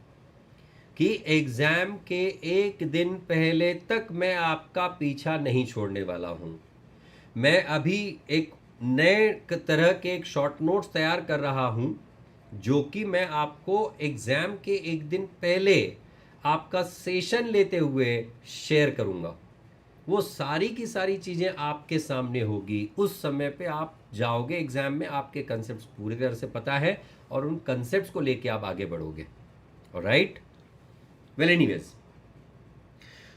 कि एग्जाम के एक दिन पहले तक मैं आपका पीछा नहीं छोड़ने वाला हूं। मैं अभी एक नए तरह के एक शॉर्ट नोट्स तैयार कर रहा हूं, जो कि मैं आपको एग्जाम के एक दिन पहले आपका सेशन लेते हुए शेयर करूंगा। वो सारी की सारी चीज़ें आपके सामने होगी। उस समय पे आप जाओगे एग्जाम में, आपके कंसेप्ट पूरी तरह से पता है और उन कंसेप्ट को लेके आप आगे बढ़ोगे। राइट? वेल एनीवेज,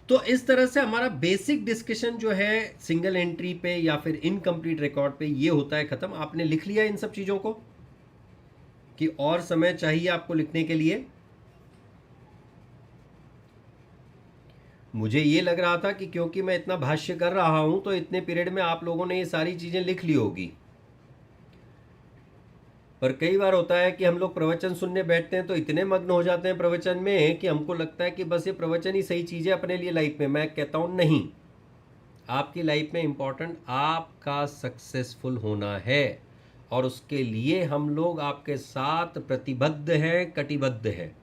तो इस तरह से हमारा बेसिक डिस्कशन जो है सिंगल एंट्री पे या फिर इनकम्प्लीट रिकॉर्ड पे ये होता है खत्म। आपने लिख लिया इन सब चीज़ों को कि और समय चाहिए आपको लिखने के लिए? मुझे ये लग रहा था कि क्योंकि मैं इतना भाष्य कर रहा हूं तो इतने पीरियड में आप लोगों ने ये सारी चीज़ें लिख ली होगी। पर कई बार होता है कि हम लोग प्रवचन सुनने बैठते हैं तो इतने मग्न हो जाते हैं प्रवचन में कि हमको लगता है कि बस ये प्रवचन ही सही चीज़ है अपने लिए लाइफ में। मैं कहता हूँ नहीं, आपकी लाइफ में इम्पॉर्टेंट आपका सक्सेसफुल होना है, और उसके लिए हम लोग आपके साथ प्रतिबद्ध हैं, कटिबद्ध हैं।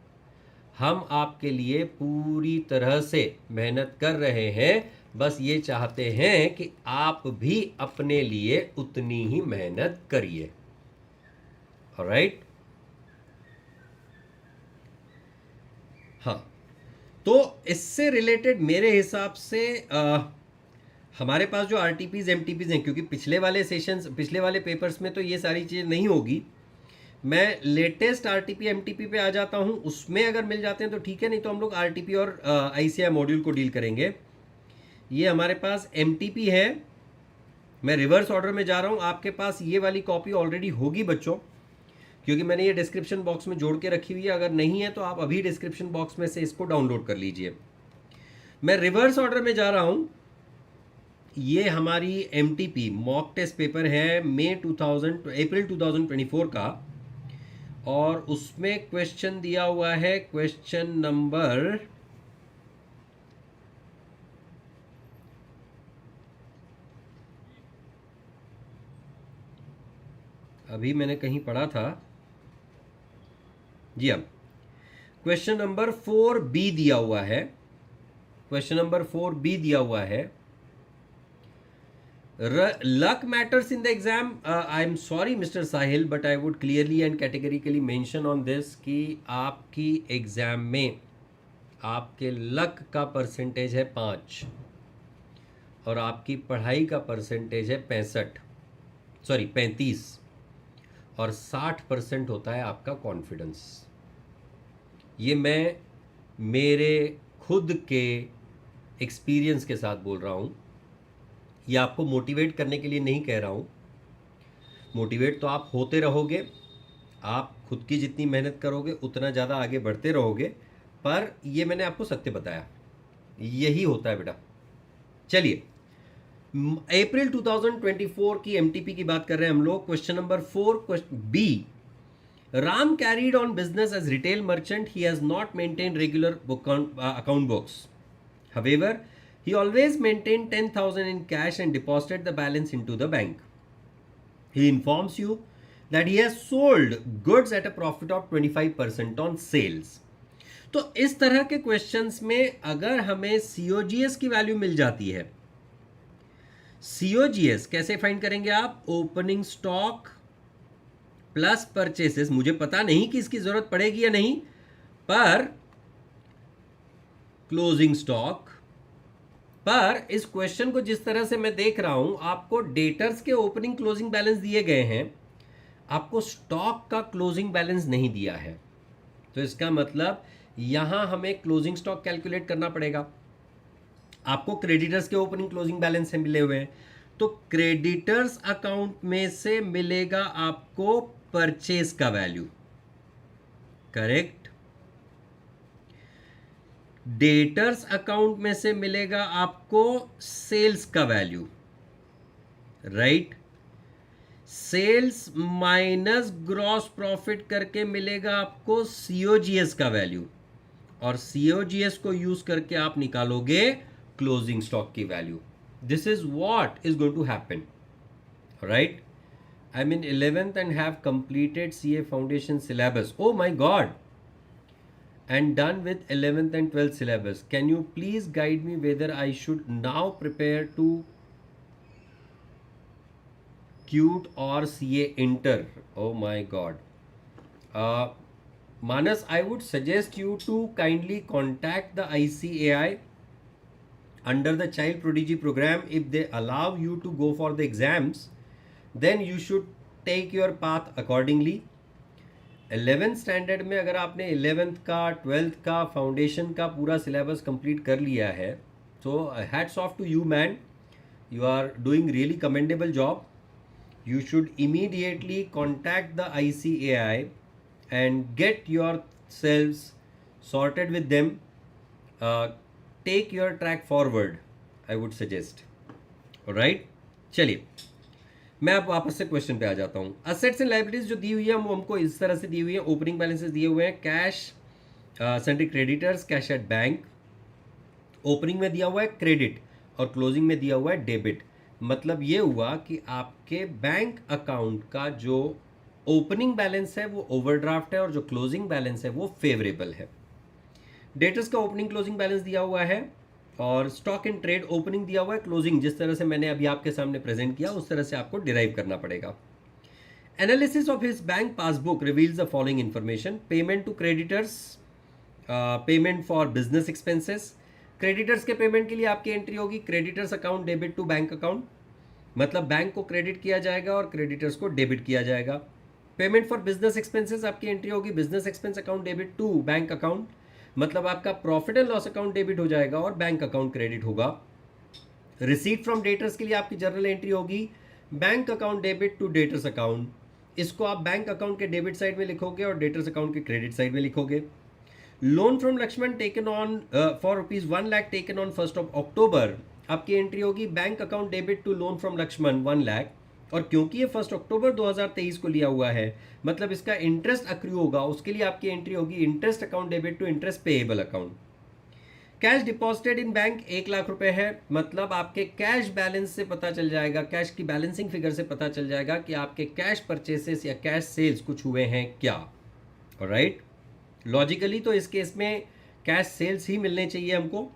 हम आपके लिए पूरी तरह से मेहनत कर रहे हैं, बस ये चाहते हैं कि आप भी अपने लिए उतनी ही मेहनत करिए। ऑलराइट? हाँ, तो इससे रिलेटेड मेरे हिसाब से हमारे पास जो आरटीपीज एमटीपीज हैं, क्योंकि पिछले वाले सेशंस, पिछले वाले पेपर्स में तो ये सारी चीज़ें नहीं होगी, मैं लेटेस्ट आरटीपी एमटीपी पे आ जाता हूँ। उसमें अगर मिल जाते हैं तो ठीक है, नहीं तो हम लोग आरटीपी और आईसीआई मॉड्यूल को डील करेंगे। ये हमारे पास एमटीपी है। मैं रिवर्स ऑर्डर में जा रहा हूँ। आपके पास ये वाली कॉपी ऑलरेडी होगी बच्चों, क्योंकि मैंने ये डिस्क्रिप्शन बॉक्स में जोड़ के रखी हुई है। अगर नहीं है तो आप अभी डिस्क्रिप्शन बॉक्स में से इसको डाउनलोड कर लीजिए। मैं रिवर्स ऑर्डर में जा रहा हूँ। ये हमारी एमटीपी मॉक टेस्ट पेपर है अप्रैल 2024 का, और उसमें क्वेश्चन दिया हुआ है क्वेश्चन नंबर, अभी मैंने कहीं पढ़ा था जी, अब क्वेश्चन नंबर 4B दिया हुआ है। क्वेश्चन नंबर 4B दिया हुआ है, luck matters in the exam. I'm sorry Mr. Sahil, but I would clearly and categorically mention on this कि आपकी एग्जाम में आपके लक का परसेंटेज है 5 और आपकी पढ़ाई का परसेंटेज है 35 और 60% होता है आपका कॉन्फिडेंस। ये मैं मेरे खुद के एक्सपीरियंस के साथ बोल रहा हूँ। ये आपको मोटिवेट करने के लिए नहीं कह रहा हूँ। मोटिवेट तो आप होते रहोगे, आप खुद की जितनी मेहनत करोगे उतना ज़्यादा आगे बढ़ते रहोगे, पर ये मैंने आपको सत्य बताया, यही होता है बेटा। चलिए, अप्रैल 2024 की एमटीपी की बात कर रहे हैं हम लोग। Question number 4B, Ram carried on business as retail merchant. He has not maintained regular account books. However, he always maintained 10,000 in cash and deposited the balance into the bank. He informs you that he has sold goods at a profit of 25% on sales. तो इस तरह के questions में अगर हमें COGS की value मिल जाती है, COGS कैसे फाइंड करेंगे आप? Opening stock plus purchases. मुझे पता नहीं कि इसकी जरूरत पड़ेगी या नहीं, पर क्लोजिंग स्टॉक पर इस क्वेश्चन को जिस तरह से मैं देख रहा हूं, आपको डेटर्स के ओपनिंग क्लोजिंग बैलेंस दिए गए हैं, आपको स्टॉक का क्लोजिंग बैलेंस नहीं दिया है। तो इसका मतलब यहां हमें क्लोजिंग स्टॉक कैलकुलेट करना पड़ेगा। आपको क्रेडिटर्स के ओपनिंग क्लोजिंग बैलेंस से मिले हुए हैं, तो क्रेडिटर्स अकाउंट में से मिलेगा आपको परचेस का वैल्यू। करेक्ट? डेटर्स अकाउंट में से मिलेगा आपको सेल्स का value, right. Sales minus gross profit करके मिलेगा आपको सीओजीएस का वैल्यू, और सीओजीएस को यूज करके आप निकालोगे क्लोजिंग स्टॉक की value. This is what is going to happen, right. I'm in 11th and have completed CA foundation syllabus. Oh my god. And done with 11th and 12th syllabus. Can you please guide me whether I should now prepare to CUTE or CA Inter? Oh my god. Uh, Manas, I would suggest you to kindly contact the ICAI under the Child Prodigy program. If they allow you to go for the exams, then you should take your path accordingly. 11th standard में अगर आपने 11th का 12th का foundation का पूरा syllabus complete कर लिया है, तो hats off to you man, you are doing really commendable job. You should immediately contact the ICAI and get yourselves sorted with them. Take your track forward, I would suggest. Alright? चलिए, मैं अब वापस से question पे आ जाता हूँ. Assets and liabilities जो दी हुई है वो हमको इस तरह से दी हुई है. ओपनिंग बैलेंसेस दिए हुए हैं, cash, sundry creditors, cash at bank. Opening में दिया हुआ है क्रेडिट और क्लोजिंग में दिया हुआ है डेबिट. मतलब ये हुआ कि आपके बैंक अकाउंट का जो ओपनिंग बैलेंस है वो ओवरड्राफ्ट है और जो क्लोजिंग बैलेंस है वो फेवरेबल है. डेटर्स का ओपनिंग क्लोजिंग बैलेंस दिया हुआ है और स्टॉक इन ट्रेड ओपनिंग दिया हुआ है, क्लोजिंग जिस तरह से मैंने अभी आपके सामने प्रेजेंट किया उस तरह से आपको डिराइव करना पड़ेगा. Analysis of his bank passbook reveals the following information. Payment to creditors, payment for business expenses. Creditors के पेमेंट के लिए आपकी एंट्री होगी creditors account debit to bank account, मतलब बैंक को क्रेडिट किया जाएगा और क्रेडिटर्स को डेबिट किया जाएगा. पेमेंट फॉर बिजनेस एक्सपेंसेस आपकी एंट्री होगी business expense account debit to bank account, मतलब आपका profit and loss account debit हो जाएगा और बैंक अकाउंट क्रेडिट होगा. रिसीट फ्रॉम डेटर्स के लिए आपकी जनरल एंट्री होगी bank account debit to debtors account. इसको आप बैंक अकाउंट के डेबिट साइड में लिखोगे और डेटर्स अकाउंट के क्रेडिट साइड में लिखोगे. Loan from Lakshman taken on for ₹1 lakh taken on 1 October, आपकी एंट्री होगी bank account debit to loan from Lakshman 1 lakh. और क्योंकि ये 1 अक्टूबर 2023 को लिया हुआ है, मतलब इसका इंटरेस्ट अक्रू होगा, उसके लिए आपकी एंट्री होगी interest account debit to interest payable account. Cash deposited in bank 1 lakh रुपए है, मतलब आपके कैश बैलेंस से पता चल जाएगा, कैश की बैलेंसिंग फिगर से पता चल जाएगा कि आपके कैश परचेसेस या कैश सेल्स कुछ हुए हैं क्या. ऑलराइट, लॉजिकली तो इस केस में कैश सेल्स ही मिलने चाहिए हमको.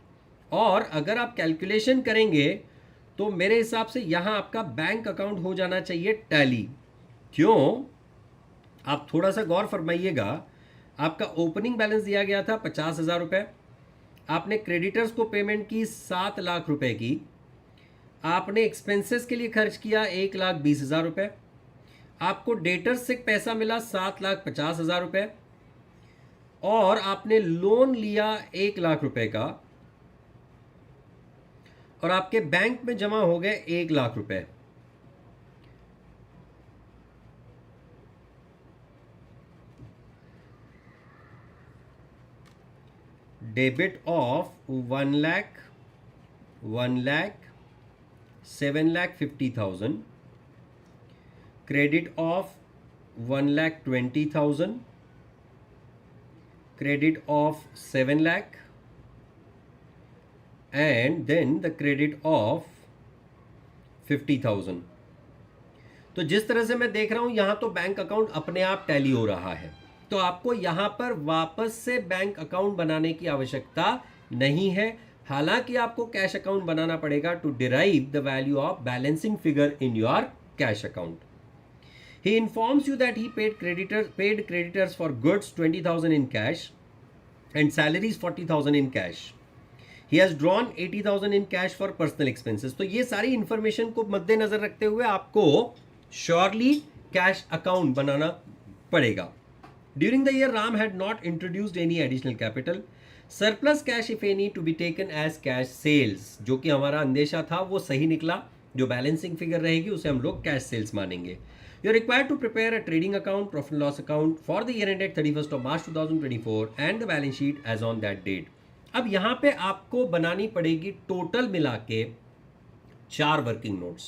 और अगर आप कैलकुलेशन करेंगे तो मेरे हिसाब से यहाँ आपका बैंक अकाउंट हो जाना चाहिए टैली. क्यों? आप थोड़ा सा गौर फरमाइएगा. आपका ओपनिंग बैलेंस दिया गया था 50,000 रुपये, आपने क्रेडिटर्स को पेमेंट की 7 लाख रुपए की, आपने एक्सपेंसेस के लिए खर्च किया 1,20,000 रुपये, आपको डेटर्स से पैसा मिला 7,50,000 रुपये, और आपने लोन लिया 1 लाख रुपए का और आपके बैंक में जमा हो गए 1 लाख रुपए. Debit of 1 lakh, 1 lakh, 7,50,000, credit of 1,20,000, credit of 7 lakh, and then the credit of 50,000. तो जिस तरह से मैं देख रहा हूं यहां तो बैंक अकाउंट अपने आप टैली हो रहा है, तो आपको यहां पर वापस से बैंक अकाउंट बनाने की आवश्यकता नहीं है. हालांकि आपको कैश अकाउंट बनाना पड़ेगा to derive the value of balancing figure in your cash account. He informs you that he paid creditors for goods 20,000 in cash and salaries 40,000 in cash. He has drawn 80,000 in cash for personal expenses. तो ये सारी information को मद्देनजर रखते हुए आपको surely cash account बनाना पड़ेगा. During the year, Ram had not introduced any additional capital. Surplus cash, if any, to be taken as cash sales. जो कि हमारा अंदेशा था वो सही निकला. जो बैलेंसिंग फिगर रहेगी उसे हम लोग कैश सेल्स मानेंगे. You are required to prepare a trading account, profit and loss account for the year ended 31st of March 2024 and the balance sheet as on that date. अब यहां पे आपको बनानी पड़ेगी टोटल मिला के 4 वर्किंग नोट्स।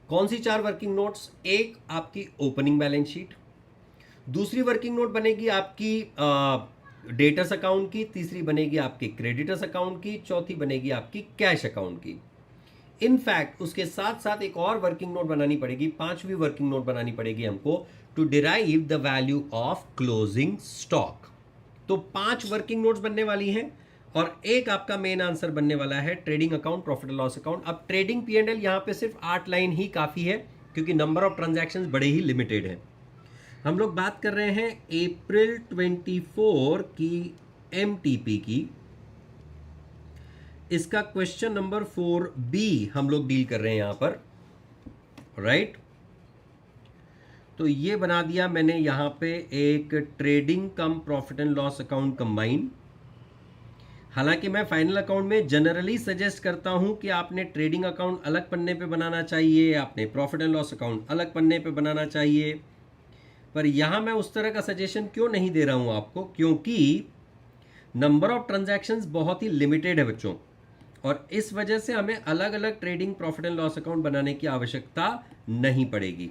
कौन सी 4 वर्किंग नोट्स? एक आपकी ओपनिंग बैलेंस शीट, दूसरी वर्किंग नोट बनेगी आपकी डेटर्स अकाउंट की, तीसरी बनेगी आपकी क्रेडिटर्स अकाउंट की, चौथी बनेगी आपकी कैश अकाउंट की। इनफैक्ट उसके साथ साथ एक और वर्किंग नोट बनानी पड़ेगी, पांचवी वर्किंग नोट बनानी पड़ेगी हमको to derive the value of closing stock. तो 5 वर्किंग नोट्स बनने वाली हैं और एक आपका मेन आंसर बनने वाला है trading account, profit and loss account. अब ट्रेडिंग पी एंड एल यहां पे सिर्फ 8 लाइन ही काफी है क्योंकि नंबर ऑफ ट्रांजैक्शंस बड़े ही लिमिटेड है। हम लोग बात कर रहे हैं अप्रैल 24 की एमटीपी की। इसका क्वेश्चन नंबर 4B हम लोग डील कर रहे हैं यहां पर, राइट। तो ये बना दिया मैंने यहां पे एक trading come profit and loss account combine. हालांकि मैं फाइनल अकाउंट में जनरली सजेस्ट करता हूं कि आपने ट्रेडिंग अकाउंट अलग पन्ने पे बनाना चाहिए, आपने प्रॉफिट एंड लॉस अकाउंट अलग पन्ने पे बनाना चाहिए, पर यहां मैं उस तरह का सजेशन क्यों नहीं दे रहा हूं आपको, क्योंकि नंबर ऑफ ट्रांजैक्शंस बहुत ही लिमिटेड है बच्चों, और इस वजह से हमें अलग अलग trading profit and loss account बनाने की आवश्यकता नहीं पड़ेगी।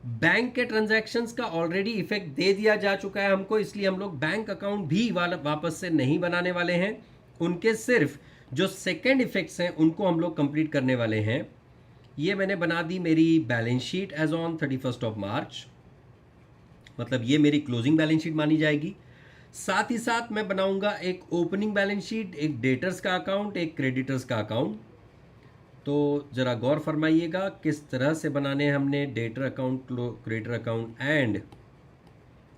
बैंक के ट्रांजैक्शंस का ऑलरेडी इफेक्ट दे दिया जा चुका है हमको, इसलिए हम लोग बैंक अकाउंट भी वापस से नहीं बनाने वाले हैं। उनके सिर्फ जो सेकेंड इफेक्ट्स हैं उनको हम लोग कंप्लीट करने वाले हैं। ये मैंने बना दी मेरी balance sheet as on 31 of March, मतलब ये मेरी क्लोजिंग बैलेंस शीट मानी जाएगी। साथ ही साथ मैं बनाऊंगा एक ओपनिंग बैलेंस शीट, एक डेटर्स का अकाउंट, एक क्रेडिटर्स का अकाउंट। तो ज़रा गौर फरमाइएगा किस तरह से बनाने हैं हमने debtor account, creditor account and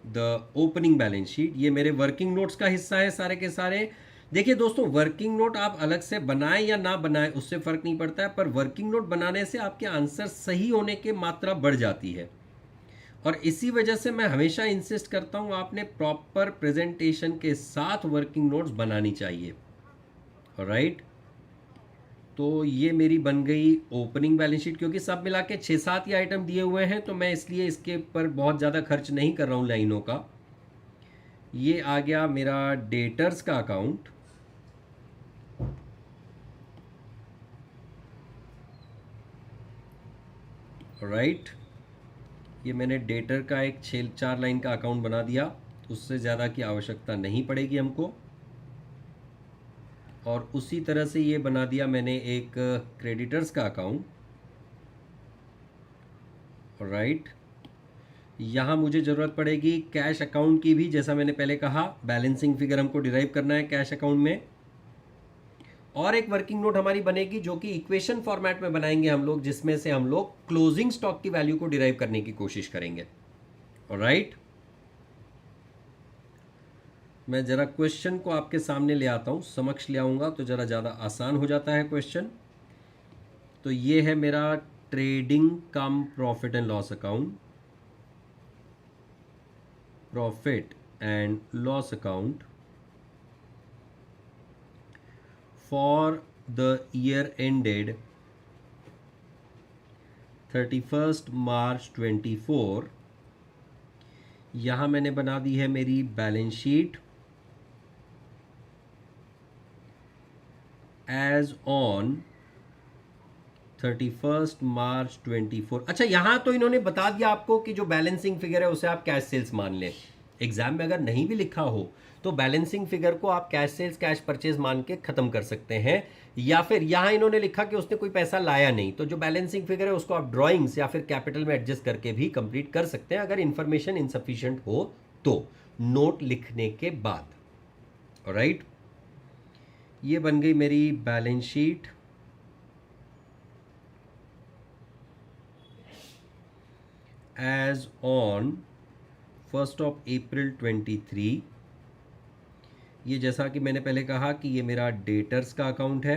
the opening balance sheet. ये मेरे वर्किंग नोट्स का हिस्सा है सारे के सारे। देखिए दोस्तों, वर्किंग नोट आप अलग से बनाएं या ना बनाएं उससे फ़र्क नहीं पड़ता है, पर वर्किंग नोट बनाने से आपके आंसर सही होने की मात्रा बढ़ जाती है, और इसी वजह से मैं हमेशा इंसिस्ट करता हूं आपने प्रॉपर प्रेजेंटेशन के साथ वर्किंग नोट्स बनानी चाहिए, राइट। तो ये मेरी बन गई ओपनिंग बैलेंस शीट। क्योंकि सब मिला के 6-7 ही आइटम दिए हुए हैं तो मैं इसलिए इसके ऊपर बहुत ज़्यादा खर्च नहीं कर रहा हूँ लाइनों का। ये आ गया मेरा डेटर्स का अकाउंट, राइट। ये मैंने डेटर का एक 6-4 लाइन का अकाउंट बना दिया, उससे ज़्यादा की आवश्यकता नहीं पड़ेगी हमको। और उसी तरह से ये बना दिया मैंने एक क्रेडिटर्स का अकाउंट, राइट। यहाँ मुझे ज़रूरत पड़ेगी कैश अकाउंट की भी, जैसा मैंने पहले कहा बैलेंसिंग फिगर हमको डिराइव करना है कैश अकाउंट में। और एक वर्किंग नोट हमारी बनेगी जो कि इक्वेशन फॉर्मेट में बनाएंगे हम लोग, जिसमें से हम लोग क्लोजिंग स्टॉक की वैल्यू को डिराइव करने की कोशिश करेंगे, राइट। मैं ज़रा क्वेश्चन को आपके सामने ले आता हूँ, समक्ष ले आऊँगा तो ज़रा ज़्यादा आसान हो जाता है क्वेश्चन। तो ये है मेरा trading come profit and loss account, profit and loss account for the year ended 31 मार्च 24। यहाँ मैंने बना दी है मेरी बैलेंस शीट एज ऑन 31 मार्च 24। अच्छा, यहाँ तो इन्होंने बता दिया आपको कि जो बैलेंसिंग फिगर है उसे आप कैश सेल्स मान लें। एग्जाम में अगर नहीं भी लिखा हो तो बैलेंसिंग फिगर को आप कैश सेल्स, कैश परचेज मान के खत्म कर सकते हैं, या फिर यहाँ इन्होंने लिखा कि उसने कोई पैसा लाया नहीं, तो जो बैलेंसिंग फिगर है उसको आप ड्राइंग्स या फिर कैपिटल में एडजस्ट करके भी कंप्लीट कर सकते हैं अगर इंफॉर्मेशन इनसफिशिएंट हो तो, नोट लिखने के बाद, राइट। ये बन गई मेरी बैलेंस शीट एज ऑन 1 अप्रैल 23। ये जैसा कि मैंने पहले कहा कि ये मेरा डेटर्स का अकाउंट है,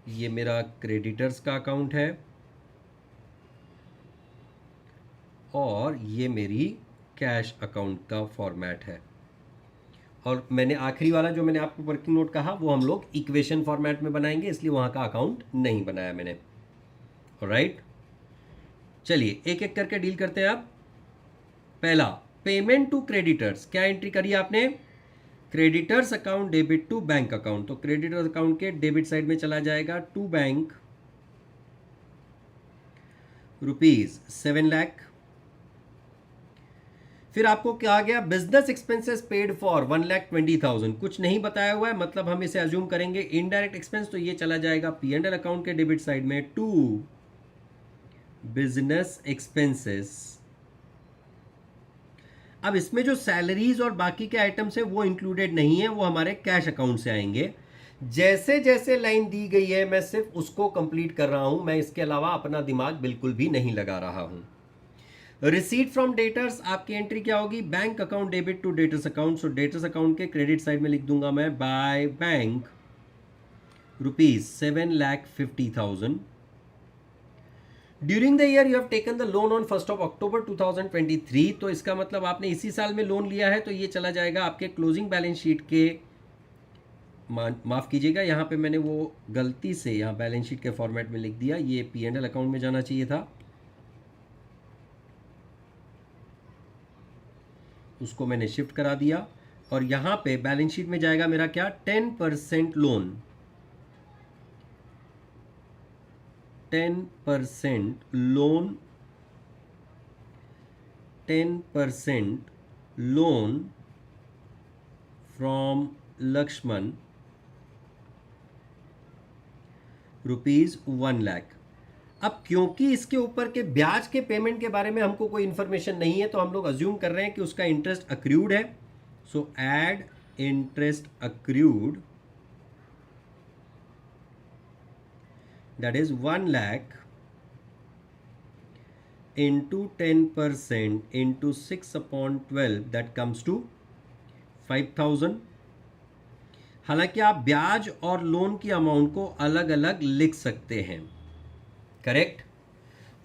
ये मेरा क्रेडिटर्स का अकाउंट है, और ये मेरी कैश अकाउंट का फॉर्मेट है। और मैंने आखिरी वाला जो मैंने आपको वर्किंग नोट कहा वो हम लोग इक्वेशन फॉर्मेट में बनाएंगे, इसलिए वहाँ का अकाउंट नहीं बनाया मैंने, राइट। चलिए एक एक करके डील करते हैं। आप पहला पेमेंट टू क्रेडिटर्स, क्या एंट्री करी आपने? Creditors account debit to bank account, तो क्रेडिटर्स अकाउंट के डेबिट साइड में चला जाएगा टू बैंक ₹7 लाख। फिर आपको क्या आ गया, बिजनेस एक्सपेंसेस पेड फॉर 1,20,000, कुछ नहीं बताया हुआ है, मतलब हम इसे अज्यूम करेंगे इनडायरेक्ट एक्सपेंस, तो ये चला जाएगा P&L अकाउंट के डेबिट साइड में टू बिजनेस एक्सपेंसेस। अब इसमें जो सैलरीज और बाकी के आइटम्स है वो इंक्लूडेड नहीं है, वो हमारे कैश अकाउंट से आएंगे। जैसे जैसे लाइन दी गई है मैं सिर्फ उसको कंप्लीट कर रहा हूं, मैं इसके अलावा अपना दिमाग बिल्कुल भी नहीं लगा रहा हूं। रिसीट फ्रॉम डेटर्स, आपकी एंट्री क्या होगी, bank account debit to debtors account, so debtors account के क्रेडिट साइड में लिख दूंगा मैं by bank ₹7,50,000। During the year you have taken the loan on 1 October 2023, तो इसका मतलब आपने इसी साल में लोन लिया है, तो ये चला जाएगा आपके क्लोजिंग बैलेंस शीट के, माफ़ कीजिएगा यहाँ पे मैंने वो गलती से यहाँ बैलेंस शीट के फॉर्मेट में लिख दिया, ये P&L अकाउंट में जाना चाहिए था, उसको मैंने शिफ्ट करा दिया, और यहाँ पे बैलेंस शीट में जाएगा मेरा क्या, 10% loan, 10% loan, 10% loan from Lakshman ₹1 lakh. अब क्योंकि इसके ऊपर के ब्याज के पेमेंट के बारे में हमको कोई इंफॉर्मेशन नहीं है, तो हम लोग अज्यूम कर रहे हैं कि उसका इंटरेस्ट अक्रूड है, सो add interest accrued, that is 1 lakh into 10% into 6/12, that comes to 5,000। हालांकि आप ब्याज और लोन की अमाउंट को अलग अलग लिख सकते हैं, करेक्ट।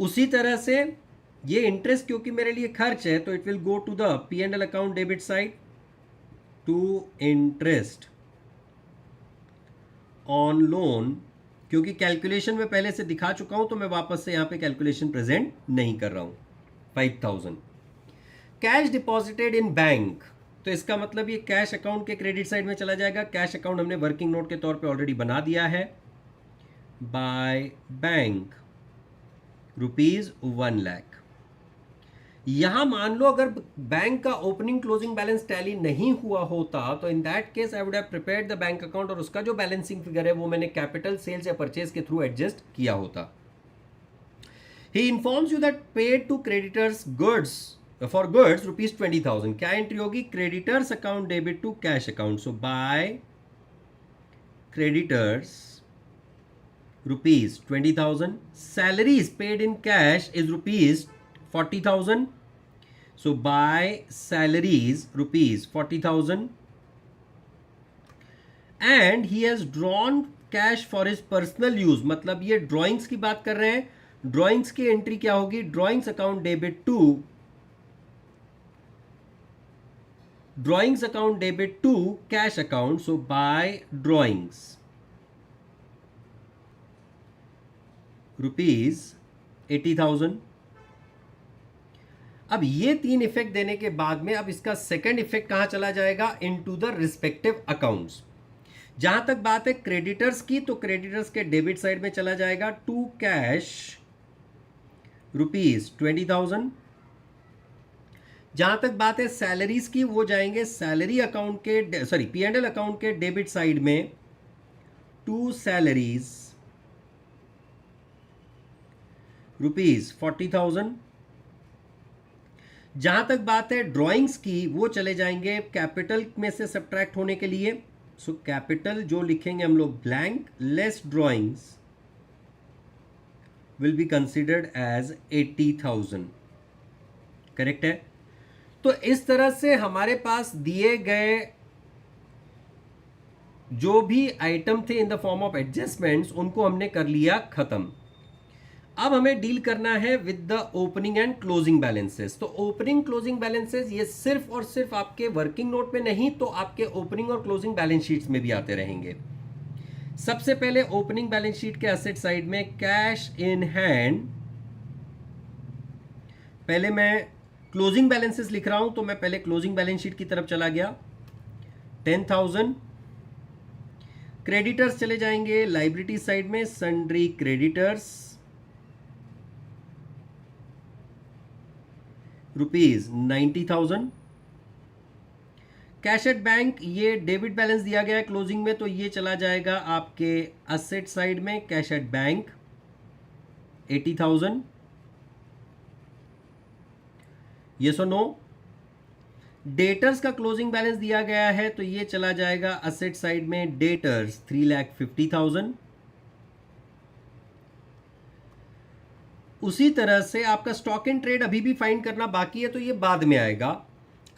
उसी तरह से ये इंटरेस्ट क्योंकि मेरे लिए खर्च है, तो it will go to the P&L account debit side to interest on loan, क्योंकि कैलकुलेशन में पहले से दिखा चुका हूं, तो मैं वापस से यहां पे कैलकुलेशन प्रेजेंट नहीं कर रहा हूं। 5,000 कैश डिपॉजिटेड इन बैंक, तो इसका मतलब ये कैश अकाउंट के क्रेडिट साइड में चला जाएगा। कैश अकाउंट हमने वर्किंग नोट के तौर पे ऑलरेडी बना दिया है, बाय बैंक ₹1 लाख। यहां मान लो अगर बैंक का ओपनिंग क्लोजिंग बैलेंस टैली नहीं हुआ होता, तो in that case I would have prepared the bank account, और उसका जो बैलेंसिंग फिगर है वो मैंने कैपिटल सेल्स या परचेज के थ्रू एडजस्ट किया होता। He informs you that paid to creditors goods for goods ₹20,000, क्या एंट्री होगी, creditors account debit to cash account, so by creditors ₹20,000, salaries paid in cash is ₹40,000, so by salaries ₹40,000, and he has drawn cash for his personal use, मतलब ये drawings की बात कर रहे हैं, drawings की एंट्री क्या होगी, drawings account debit to, drawings account debit to cash account, so by drawings ₹80,000। अब ये तीन इफेक्ट देने के बाद में अब इसका सेकंड इफेक्ट कहां चला जाएगा, इनटू द रिस्पेक्टिव अकाउंट्स। जहां तक बात है क्रेडिटर्स की, तो क्रेडिटर्स के डेबिट साइड में चला जाएगा टू कैश ₹20,000। जहां तक बात है सैलरीज की, वो जाएंगे सैलरी अकाउंट के, सॉरी P&L अकाउंट के डेबिट साइड में टू सैलरीज ₹40,000। जहां तक बात है ड्राइंग्स की, वो चले जाएंगे कैपिटल में से सब्ट्रैक्ट होने के लिए, सो कैपिटल जो लिखेंगे हम लोग blank, less drawings will be considered as 80,000, correct है। तो इस तरह से हमारे पास दिए गए जो भी आइटम थे इन द फॉर्म ऑफ एडजस्टमेंट्स, उनको हमने कर लिया खत्म। अब हमें डील करना है with the opening and closing balances. तो ओपनिंग क्लोजिंग बैलेंसेस ये सिर्फ और सिर्फ आपके वर्किंग नोट में नहीं, तो आपके ओपनिंग और क्लोजिंग बैलेंस शीट्स में भी आते रहेंगे। सबसे पहले ओपनिंग बैलेंस शीट के एसेट साइड में कैश इन हैंड, पहले मैं क्लोजिंग बैलेंसेस लिख रहा हूं, तो मैं पहले क्लोजिंग बैलेंस शीट की तरफ चला गया। 10,000। क्रेडिटर्स चले जाएंगे लाइबिलिटी साइड में, sundry creditors ₹90,000। Cash at bank, ये डेबिट बैलेंस दिया गया है क्लोजिंग में, तो ये चला जाएगा आपके असेट साइड में, कैश एट बैंक 80,000। यस और नो? डेटर्स का क्लोजिंग बैलेंस दिया गया है, तो ये चला जाएगा असेट साइड में, डेटर्स 3,50,000। उसी तरह से आपका स्टॉक इन ट्रेड अभी भी फाइंड करना बाकी है, तो ये बाद में आएगा।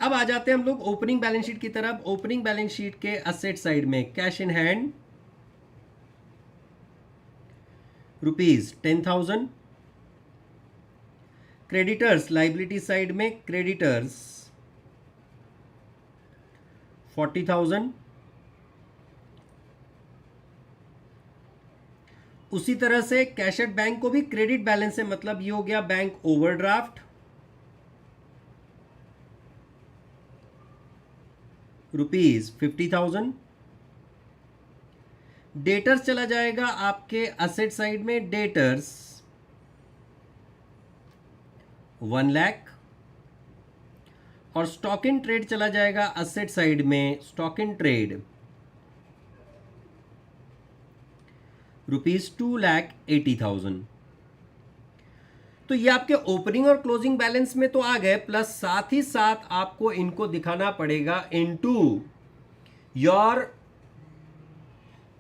अब आ जाते हैं हम लोग ओपनिंग बैलेंस शीट की तरफ। ओपनिंग बैलेंस शीट के असेट साइड में cash in hand ₹10,000। Creditors liability side में, क्रेडिटर्स 40,000। उसी तरह से कैश एट बैंक को भी क्रेडिट बैलेंस है, मतलब ये हो गया बैंक ओवरड्राफ्ट ₹50,000। डेटर्स चला जाएगा आपके असेट साइड में, डेटर्स 1 लाख। और स्टॉक इन ट्रेड चला जाएगा असेट साइड में, स्टॉक इन ट्रेड ₹2,80,000। तो ये आपके ओपनिंग और क्लोजिंग बैलेंस में तो आ गए, प्लस साथ ही साथ आपको इनको दिखाना पड़ेगा इनटू योर,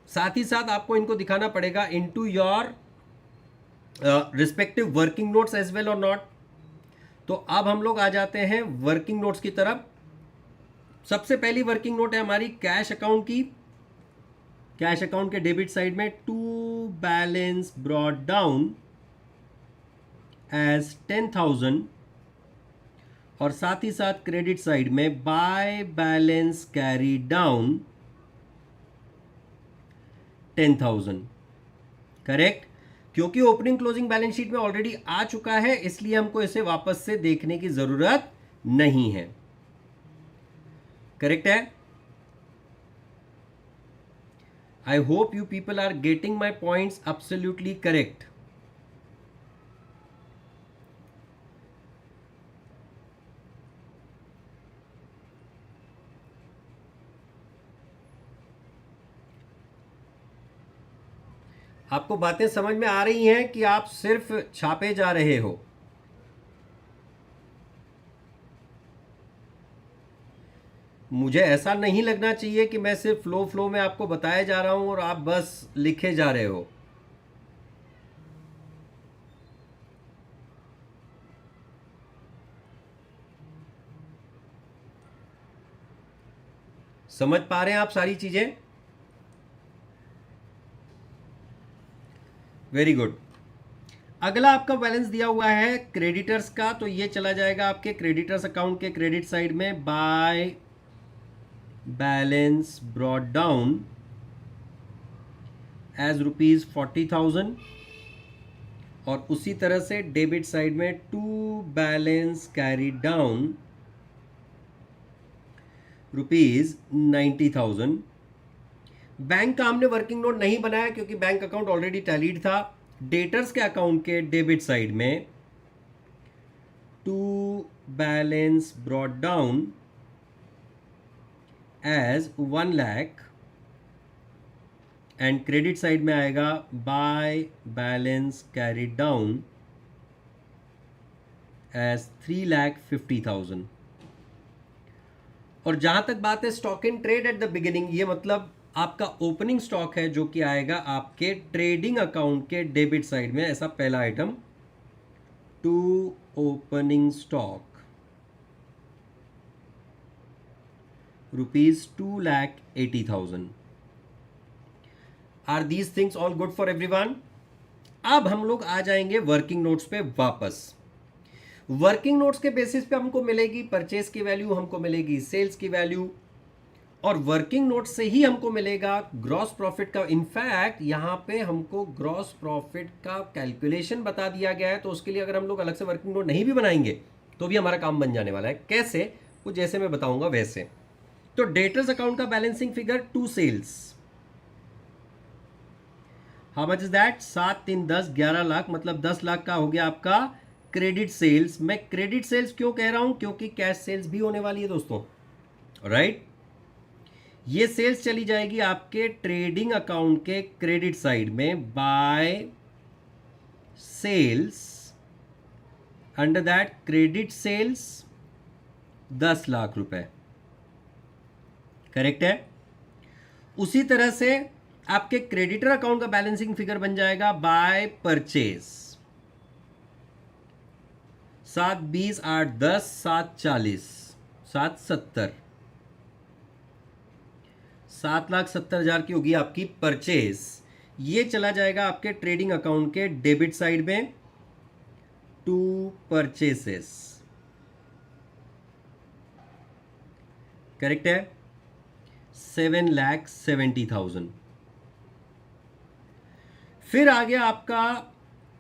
साथ ही साथ आपको इनको दिखाना पड़ेगा into your respective working notes as well और नॉट। तो अब हम लोग आ जाते हैं वर्किंग नोट्स की तरफ। सबसे पहली वर्किंग नोट है हमारी कैश अकाउंट की। कैश अकाउंट के डेबिट साइड में, to balance brought down as 10,000। और साथ ही साथ क्रेडिट साइड में, by balance carry down 10,000। Correct? क्योंकि ओपनिंग क्लोजिंग बैलेंस शीट में ऑलरेडी आ चुका है, इसलिए हमको इसे वापस से देखने की जरूरत नहीं है। करेक्ट है? I hope you people are getting my points absolutely correct. आपको बातें समझ में आ रही हैं कि आप सिर्फ छापे जा रहे हो? मुझे ऐसा नहीं लगना चाहिए कि मैं सिर्फ फ्लो में आपको बताया जा रहा हूं और आप बस लिखे जा रहे हो। समझ पा रहे हैं आप सारी चीजें? Very good. अगला आपका बैलेंस दिया हुआ है क्रेडिटर्स का, तो ये चला जाएगा आपके क्रेडिटर्स अकाउंट के क्रेडिट साइड में, by balance brought down as ₹40,000। और उसी तरह से डेबिट साइड में, to balance carry down ₹90,000। Bank का हमने वर्किंग नोट नहीं बनाया क्योंकि बैंक अकाउंट ऑलरेडी टैलीड था। डेटर्स के अकाउंट के डेबिट साइड में, to balance brought down as 1 lakh. And credit side में आएगा, by balance carry down as 3,50,000। और जहां तक बात है stock in trade at the beginning, ये मतलब आपका ओपनिंग स्टॉक है जो कि आएगा आपके ट्रेडिंग अकाउंट के डेबिट साइड में। ऐसा पहला item, to opening stock ₹2,80,000। Are these things all good for everyone? अब हम लोग आ जाएंगे वर्किंग नोट्स पे वापस। वर्किंग नोट्स के बेसिस पे हमको मिलेगी परचेस की वैल्यू, हमको मिलेगी सेल्स की वैल्यू, और वर्किंग नोट से ही हमको मिलेगा ग्रॉस प्रॉफिट का। इनफैक्ट यहां पे हमको ग्रॉस प्रॉफिट का कैलकुलेशन बता दिया गया है, तो उसके लिए अगर हम लोग अलग से वर्किंग नोट नहीं भी बनाएंगे तो भी हमारा काम बन जाने वाला है। कैसे? वो जैसे मैं बताऊंगा वैसे। तो डेटर्स अकाउंट का balancing figure to sales, how much is that? 7 3 10 11 lakh, मतलब 10 लाख का हो गया आपका क्रेडिट सेल्स। मैं क्रेडिट सेल्स क्यों कह रहा हूं? क्योंकि कैश सेल्स भी होने वाली है दोस्तों, राइट? ये सेल्स चली जाएगी आपके ट्रेडिंग अकाउंट के क्रेडिट साइड में by sales, under that credit sales 10 lakh रुपए, करेक्ट है? उसी तरह से आपके क्रेडिटर अकाउंट का बैलेंसिंग फिगर बन जाएगा बाय परचेज, 7 20 8 10 7 40 7 70, 7,70,000 की होगी आपकी परचेज। ये चला जाएगा आपके ट्रेडिंग अकाउंट के डेबिट साइड में टू परचेसेस, करेक्ट है? 7,70,000। फिर आ गया आपका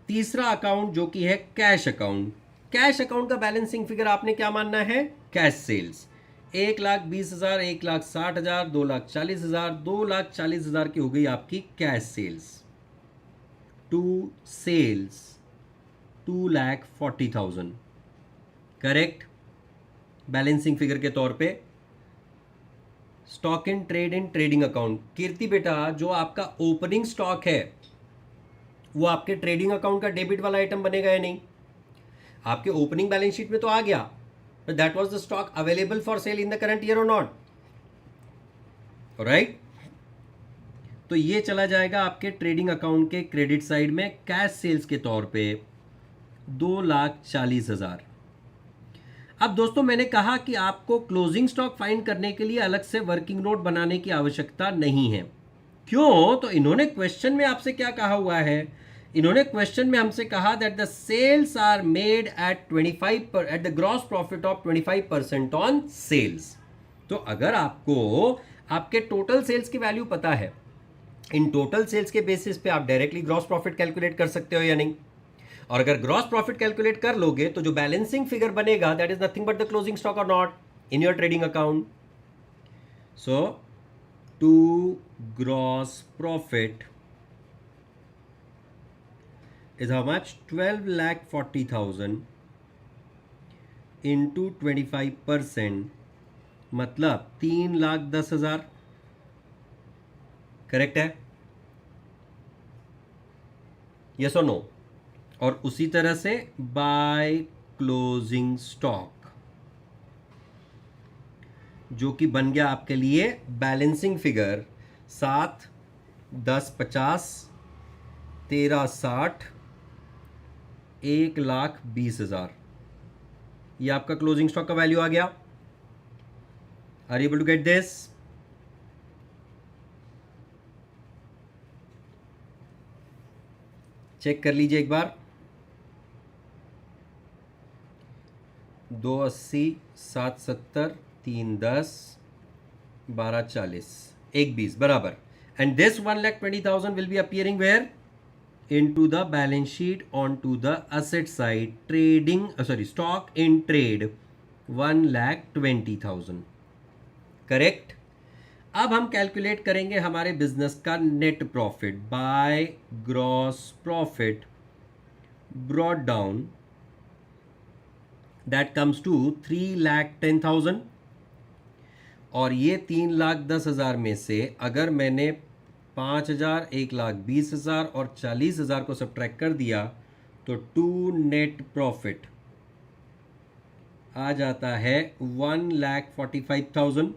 तीसरा अकाउंट जो कि है कैश अकाउंट। कैश अकाउंट का बैलेंसिंग फिगर आपने क्या मानना है? कैश सेल्स 1,20,000, 1,60,000, 2,40,000, 2,40,000 की हो गई आपकी cash sales. To sales 2,40,000, correct? Balancing figure के तौर पे stock in trading account. Kirti बेटा, जो आपका ओपनिंग स्टॉक है वो आपके ट्रेडिंग अकाउंट का डेबिट वाला आइटम बनेगा या नहीं? आपके ओपनिंग बैलेंस शीट में तो आ गया, but that was the stock available for sale in the current year और नॉट, राइट? तो ये चला जाएगा आपके ट्रेडिंग अकाउंट के क्रेडिट साइड में कैश सेल्स के तौर पे 2,40,000। अब दोस्तों मैंने कहा कि आपको क्लोजिंग स्टॉक फाइंड करने के लिए अलग से वर्किंग नोट बनाने की आवश्यकता नहीं है। क्यों? तो इन्होंने क्वेश्चन में आपसे क्या कहा हुआ है? इन्होंने क्वेश्चन में हमसे कहा that the sales are made at 25 at the gross profit of 25% on sales. तो अगर आपको आपके टोटल सेल्स की वैल्यू पता है, इन टोटल सेल्स के बेसिस पे आप डायरेक्टली ग्रॉस प्रॉफिट कैलकुलेट कर सकते हो या नहीं? और अगर ग्रॉस प्रॉफिट कैलकुलेट कर लोगे तो जो बैलेंसिंग फिगर बनेगा that is nothing but the closing stock और not in your trading account. So to gross profit is how much? 12,40,000 into 25%, मतलब 3,10,000, करेक्ट है? यस और नो? और उसी तरह से बाय क्लोजिंग स्टॉक जो कि बन गया आपके लिए बैलेंसिंग फिगर 7 10 50 13 60 1,20,000। ये आपका क्लोजिंग स्टॉक का वैल्यू आ गया। Are you able to get this? Check कर लीजिए एक बार। 280 770 310 1240 120 बराबर। And this 1,20,000 will be appearing where? into the balance sheet onto the asset side, trading stock in trade 1,20,000, correct? अब हम कैलकुलेट करेंगे हमारे बिजनेस का net profit by gross profit brought down, that comes to 3,10,000। और ये 3,10,000 में से अगर मैंने 5,000 1,20,000 और 40,000 को सब्ट्रैक्ट कर दिया तो टू नेट प्रॉफिट आ जाता है 1,45,000।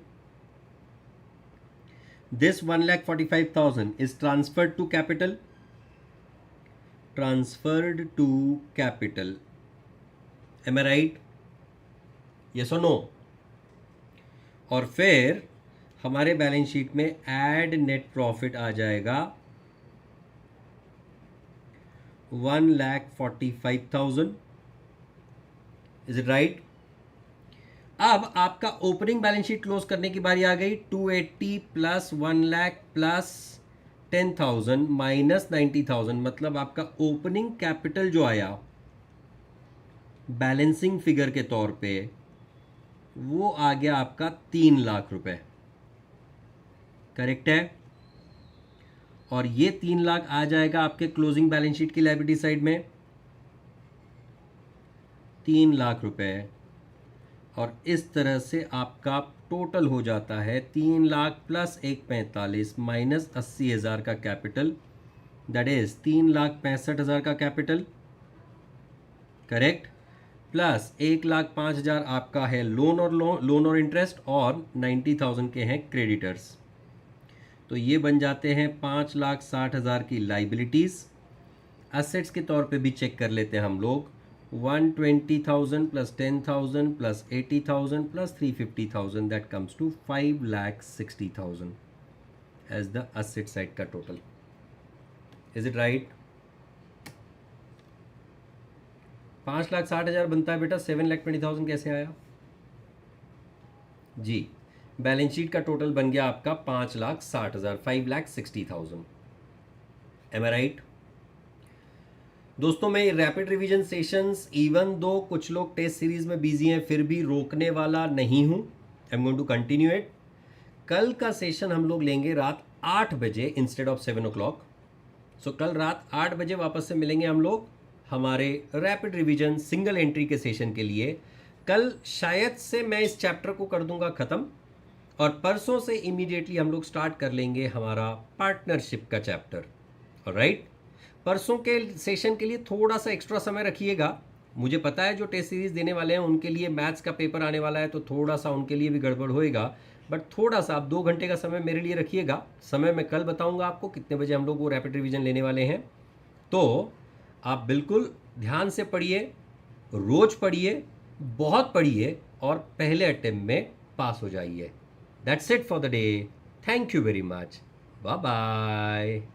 This 1,45,000 is transferred to capital, transferred to capital, am I right? Yes और नो? और फिर हमारे बैलेंस शीट में ऐड नेट प्रॉफिट आ जाएगा 1,45,000, इज इट राइट? अब आपका ओपनिंग बैलेंस शीट क्लोज करने की बारी आ गई। 280 प्लस 1,00,000 प्लस 10,000 माइनस 90,000, मतलब आपका ओपनिंग कैपिटल जो आया बैलेंसिंग फिगर के तौर पे वो आ गया आपका 3 लाख रुपए, करेक्ट है। और ये 3 लाख आ जाएगा आपके क्लोजिंग बैलेंस शीट की लायबिलिटी साइड में, 3 लाख रुपए। और इस तरह से आपका टोटल हो जाता है 3 लाख प्लस 1 45 माइनस 80,000 का कैपिटल, दैट इज 3,65,000 का कैपिटल, करेक्ट, प्लस 1,05,000 आपका है लोन और इंटरेस्ट, और 90,000 के हैं क्रेडिटर्स। तो ये बन जाते हैं 5,60,000 की लाइबिलिटीज़। एसेट्स के तौर पे भी चेक कर लेते हैं हम लोग, 120,000 plus 10,000 plus 80,000 plus 350,000, that comes to 5,60,000 as the asset side का टोटल। Is it right? 5,60,000 बनता है बेटा, 7,20,000 कैसे आया जी? बैलेंस शीट का टोटल बन गया आपका 5,60,000, 5,60,000। Am I right? दोस्तों, मैं rapid revision sessions, even though कुछ लोग टेस्ट सीरीज में बिजी हैं, फिर भी रोकने वाला नहीं हूं। I am going to continue it. कल का सेशन हम लोग लेंगे रात 8 बजे इंस्टेड ऑफ 7 o'clock। सो कल रात 8 बजे वापस से मिलेंगे हम लोग हमारे रैपिड रिवीजन सिंगल एंट्री के सेशन के लिए। कल शायद से मैं इस चैप्टर को कर दूंगा ख़त्म, और परसों से इमीडिएटली हम लोग स्टार्ट कर लेंगे हमारा पार्टनरशिप का चैप्टर। ऑलराइट, परसों के सेशन के लिए थोड़ा सा एक्स्ट्रा समय रखिएगा। मुझे पता है जो टेस्ट सीरीज देने वाले हैं उनके लिए मैथ्स का पेपर आने वाला है, तो थोड़ा सा उनके लिए भी गड़बड़ होएगा, बट थोड़ा सा आप 2 घंटे का समय मेरे लिए रखिएगा। समय मैं कल बताऊंगा आपको कितने बजे हम लोग वो रैपिड रिवीजन लेने वाले हैं। तो आप बिल्कुल ध्यान से पढ़िए, रोज पढ़िए, बहुत पढ़िए, और पहले अटेम्प्ट में पास हो जाइए। That's it for the day. Thank you very much. Bye bye.